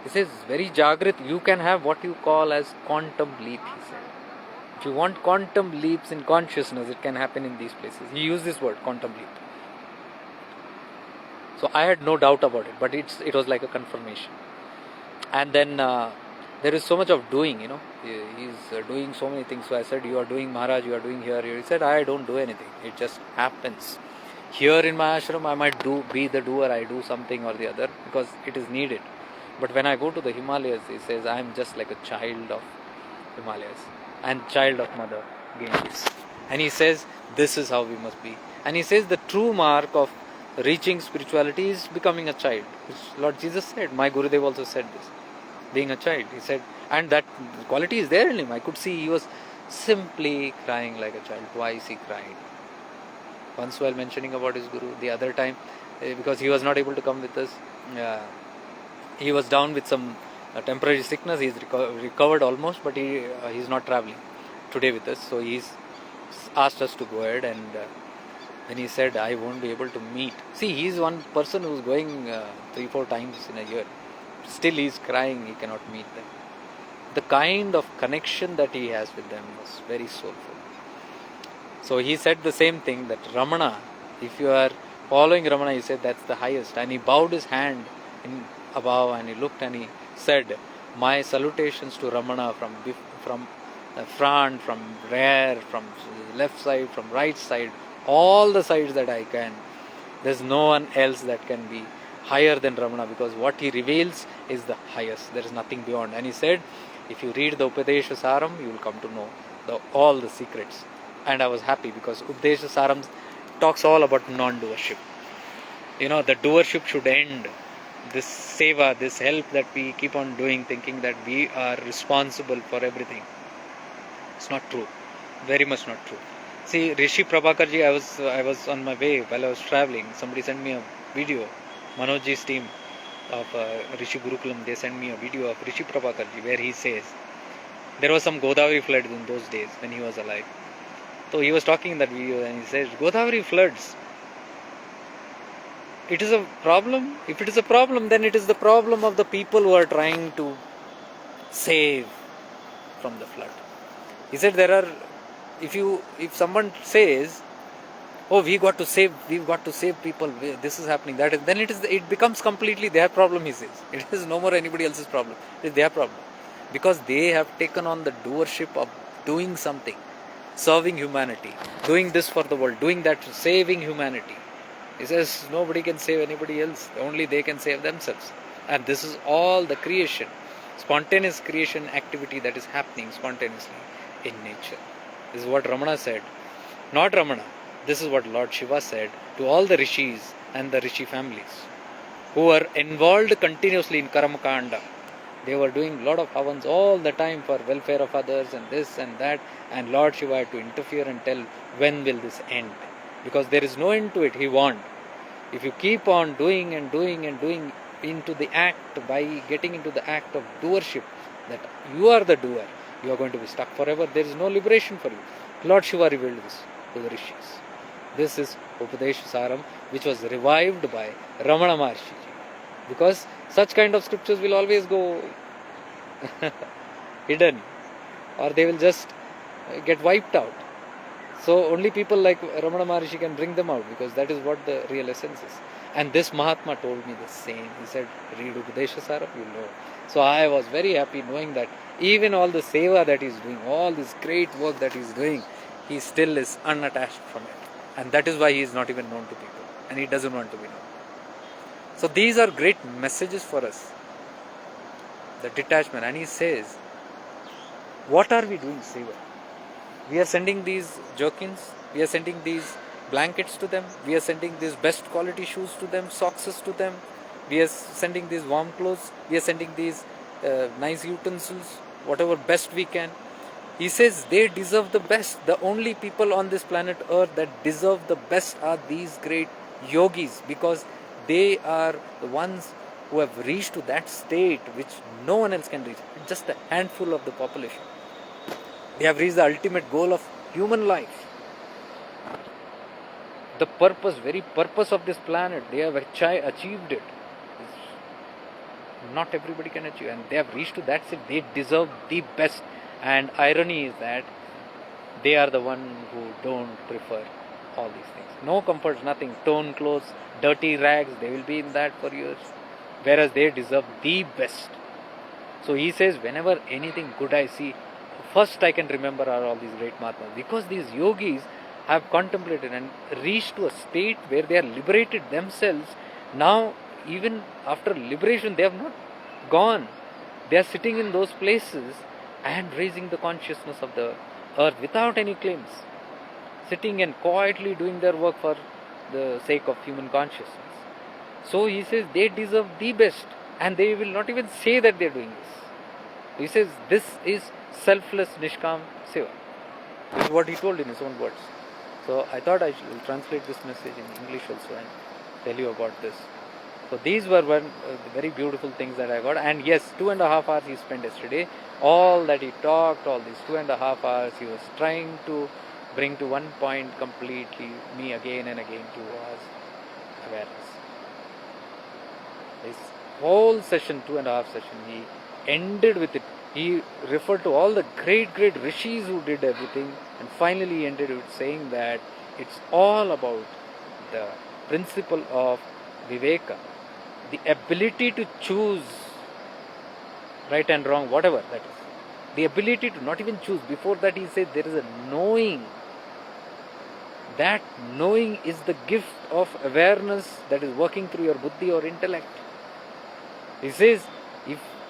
he says very Jagrit, you can have what you call as quantum leap, he said. If you want quantum leaps in consciousness, it can happen in these places. He used this word, quantum leap. So I had no doubt about it, but it was like a confirmation. And then there is so much of doing, he's doing so many things. So I said, you are doing Maharaj, you are doing here. He said, I don't do anything, it just happens. Here in my ashram, I might be the doer, I do something or the other because it is needed. But when I go to the Himalayas, he says, I am just like a child of Himalayas and child of Mother Ganges. And he says, this is how we must be. And he says the true mark of reaching spirituality is becoming a child, which Lord Jesus said. My Gurudev also said this, being a child. He said, and that quality is there in him. I could see he was simply crying like a child. Twice he cried. Once while mentioning about his Guru, the other time because he was not able to come with us. He was down with some temporary sickness. He's recovered almost, but he's not traveling today with us. So he's asked us to go ahead, and Then he said, I won't be able to meet. See, he's one person who's going 3-4 times in a year. Still he's crying, he cannot meet them. The kind of connection that he has with them was very soulful. So he said the same thing, that Ramana, if you are following Ramana, he said that's the highest. And he bowed his hand in above and he looked and he said, my salutations to Ramana from the front, from rear, from left side, from right side, all the sides that I can. There's no one else that can be higher than Ramana, because what he reveals is the highest. There is nothing beyond. And he said, if you read the Upadesha Saram, you will come to know all the secrets. And I was happy, because Upadesha Saram talks all about non-doership. The doership should end. This seva, this help that we keep on doing, thinking that we are responsible for everything. It's not true. Very much not true. See, Rishi Prabhakarji, I was on my way while I was traveling. Somebody sent me a video. Manojji's team of Rishi Gurukulam, they sent me a video of Rishi Prabhakarji where he says, there was some Godavari floods in those days when he was alive. So he was talking in that video and he says, Godavari floods, it is a problem. If it is a problem, then it is the problem of the people who are trying to save from the flood. He said if someone says, oh, we've got to save people, this is happening, that is, then it becomes completely their problem, he says. It is no more anybody else's problem. It is their problem. Because they have taken on the doership of doing something, serving humanity, doing this for the world, doing that, saving humanity. He says nobody can save anybody else, only they can save themselves. And this is all the creation, spontaneous creation activity that is happening spontaneously in nature. This is what Ramana said. Not Ramana. This is what Lord Shiva said to all the rishis and the rishi families who were involved continuously in Karmakanda. They were doing a lot of havans all the time for welfare of others and this and that, and Lord Shiva had to interfere and tell, when will this end? Because there is no end to it, he warned. If you keep on doing and doing and doing into the act, by getting into the act of doership, that you are the doer, you are going to be stuck forever. There is no liberation for you. Lord Shiva revealed this to the rishis. This is Upadesha Saram, which was revived by Ramana Maharshi. Because such kind of scriptures will always go hidden, or they will just get wiped out. So only people like Ramana Maharshi can bring them out, because that is what the real essence is. And this Mahatma told me the same. He said, read Upadesha Saram, you know. So I was very happy knowing that even all the seva that he is doing, all this great work that he is doing, he still is unattached from it. And that is why he is not even known to people. And he doesn't want to be known. So these are great messages for us. The detachment. And he says, what are we doing, seva? We are sending these jerkins, we are sending these blankets to them, we are sending these best quality shoes to them, socks to them, we are sending these warm clothes, we are sending these nice utensils, whatever best we can. He says they deserve the best. The only people on this planet Earth that deserve the best are these great yogis, because they are the ones who have reached to that state which no one else can reach. Just a handful of the population. They have reached the ultimate goal of human life. The very purpose of this planet, they have achieved it. Not everybody can achieve, and they have reached to that state. They deserve the best. And irony is that they are the one who don't prefer all these things. No comforts, nothing. Torn clothes, dirty rags, they will be in that for years. Whereas they deserve the best. So he says, whenever anything good I see, first I can remember are all these great Mahatmas. Because these yogis have contemplated and reached to a state where they are liberated themselves. Now, even after liberation, they have not gone. They are sitting in those places and raising the consciousness of the earth without any claims. Sitting and quietly doing their work for the sake of human consciousness. So he says they deserve the best, and they will not even say that they are doing this. He says this is selfless Nishkam Seva. This is what he told in his own words. So I thought I will translate this message in English also and tell you about this. So these were the very beautiful things that I got. And yes, 2.5 hours he spent yesterday. All that he talked, all these 2.5 hours, he was trying to bring to one point completely me again and again to was awareness. This whole session, 2.5 session, he ended with it. He referred to all the great rishis who did everything, and finally he ended with saying that it's all about the principle of viveka, the ability to choose right and wrong, whatever that is. The ability to not even choose. Before that he said there is a knowing. That knowing is the gift of awareness that is working through your buddhi or intellect. He says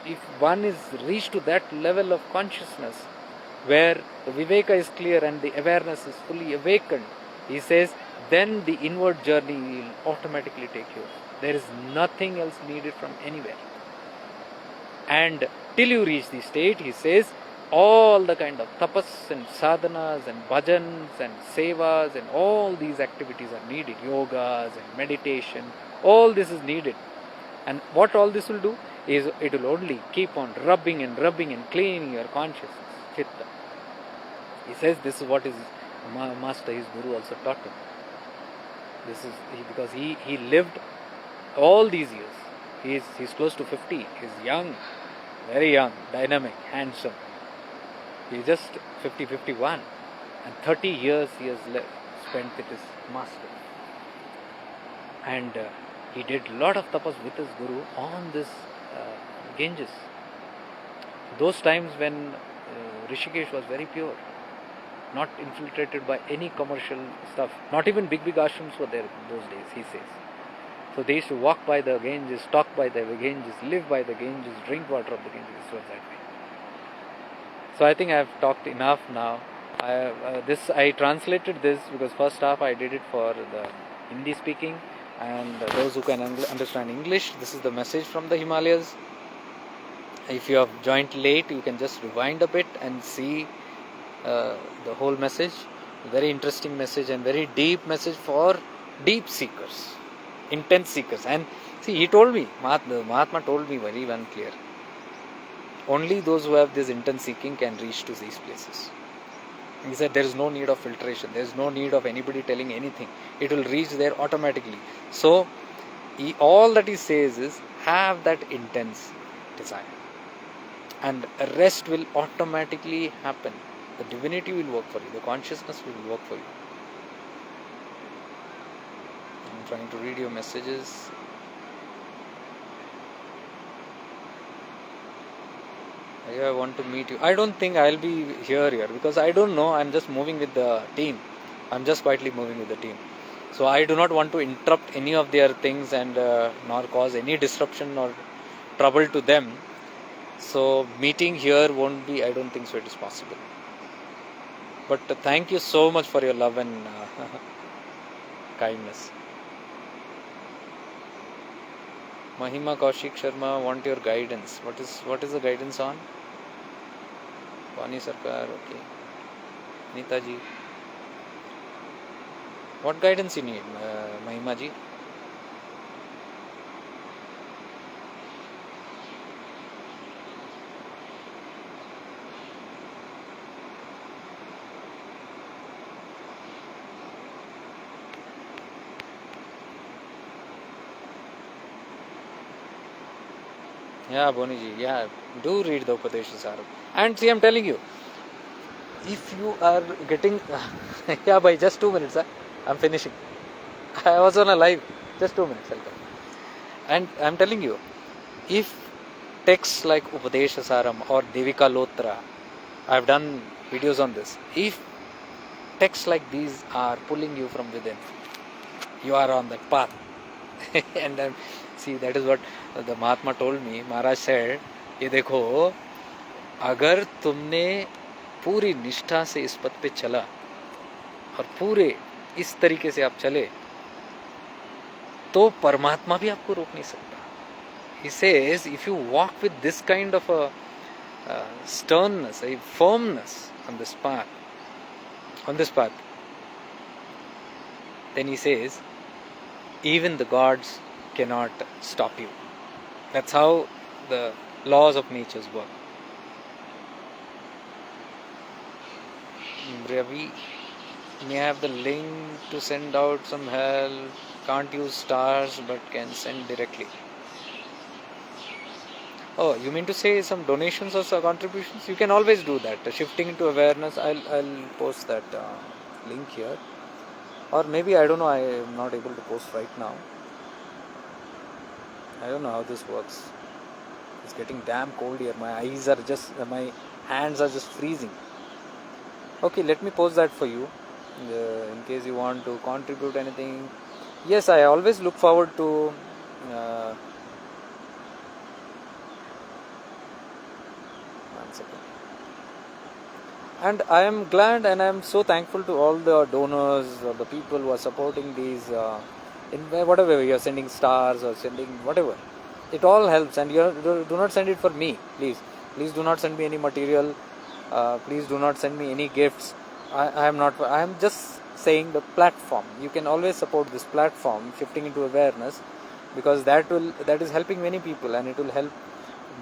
if one is reached to that level of consciousness where the viveka is clear and the awareness is fully awakened, he says, then the inward journey will automatically take you. There is nothing else needed from anywhere. And till you reach the state, he says, all the kind of tapas and sadhanas and bhajans and sevas and all these activities are needed. Yogas and meditation, all this is needed. And what all this will do is it will only keep on rubbing and cleaning your consciousness, chitta. He says this is what his master, his guru also taught him. This is because he lived all these years. He's close to 50. He's young, very young, dynamic, handsome. He's just 50, 51. And 30 years he has spent with his master. And he did a lot of tapas with his guru on this Ganges. Those times when Rishikesh was very pure, not infiltrated by any commercial stuff. Not even big ashrams were there in those days, he says. So they used to walk by the Ganges, talk by the Ganges, live by the Ganges, drink water of the Ganges. It was that way. So I think I have talked enough now. I translated this because first half I did it for the Hindi speaking and those who can understand English. This is the message from the Himalayas. If you have joined late, you can just rewind a bit and see the whole message. Very interesting message and very deep message for deep seekers, intense seekers. And see, he told me, Mahatma told me very one clear. Only those who have this intense seeking can reach to these places. He said there is no need of filtration. There is no need of anybody telling anything. It will reach there automatically. So, all that he says is have that intense desire. And rest will automatically happen. The divinity will work for you. The consciousness will work for you. I'm trying to read your messages. I want to meet you. I don't think I'll be here because I don't know. I'm just moving with the team. I'm just quietly moving with the team. So I do not want to interrupt any of their things and nor cause any disruption or trouble to them. So meeting here won't be, I don't think so it is possible. But thank you so much for your love and kindness. Mahima Kaushik Sharma, want your guidance. What is the guidance on? Pani Sarkar, okay. Nita ji. What guidance you need, Mahima ji? Yeah, Boni ji, yeah, do read the Upadesha Saram. And see, I'm telling you, if you are getting, yeah, by just 2 minutes, I'm finishing. I was on a live, just 2 minutes, I'll come. And I'm telling you, if texts like Upadesha Saram or Devika Lotra, I've done videos on this, if texts like these are pulling you from within, you are on that path. And see, that is what the Mahatma told me. Maharaj said, ये देखो, अगर तुमने पूरी निष्ठा से इस पथ पे चला और पूरे इस तरीके से आप चले तो परमात्मा भी आपको रोक नहीं सकता. He says, if you walk with this kind of a sternness, a firmness on this path, then he says, even the gods cannot stop you. That's how the laws of nature work. Ravi, May I have the link to send out some help? Can't use stars but can send directly. Oh, you mean to say some donations or some contributions? You can always do that. Shifting into awareness. I'll post that link here. Or maybe I don't know. I am not able to post right now. I don't know how this works. It's getting damn cold here. My hands are just freezing. Okay, let me post that for you. In case you want to contribute anything. Yes, I always look forward to. One second. And I am glad and I am so thankful to all the donors or the people who are supporting these. In whatever way you are sending stars or sending whatever, it all helps. And do not send it for me, please do not send me any material. Please do not send me any gifts. I am not. I am just saying the platform. You can always support this platform, shifting into awareness, because that is helping many people and it will help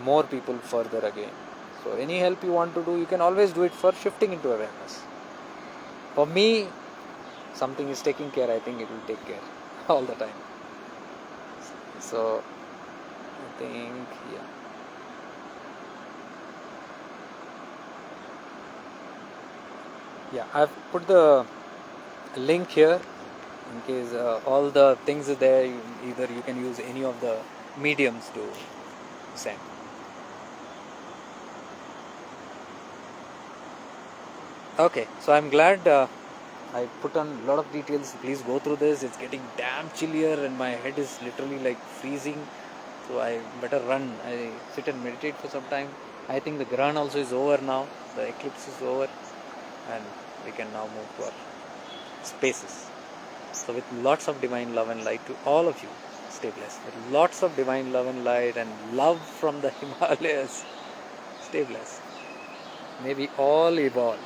more people further again. So any help you want to do, you can always do it for shifting into awareness. For me, something is taking care. I think it will take care all the time. So I think yeah, I've put the link here in case all the things are there. Either you can use any of the mediums to send. Okay, so I'm glad I put on a lot of details. Please go through this. It's getting damn chillier and my head is literally like freezing. So I better run. I sit and meditate for some time. I think the Grahan also is over now. The eclipse is over and we can now move to our spaces. So with lots of divine love and light to all of you, stay blessed. With lots of divine love and light and love from the Himalayas, stay blessed. May we all evolve.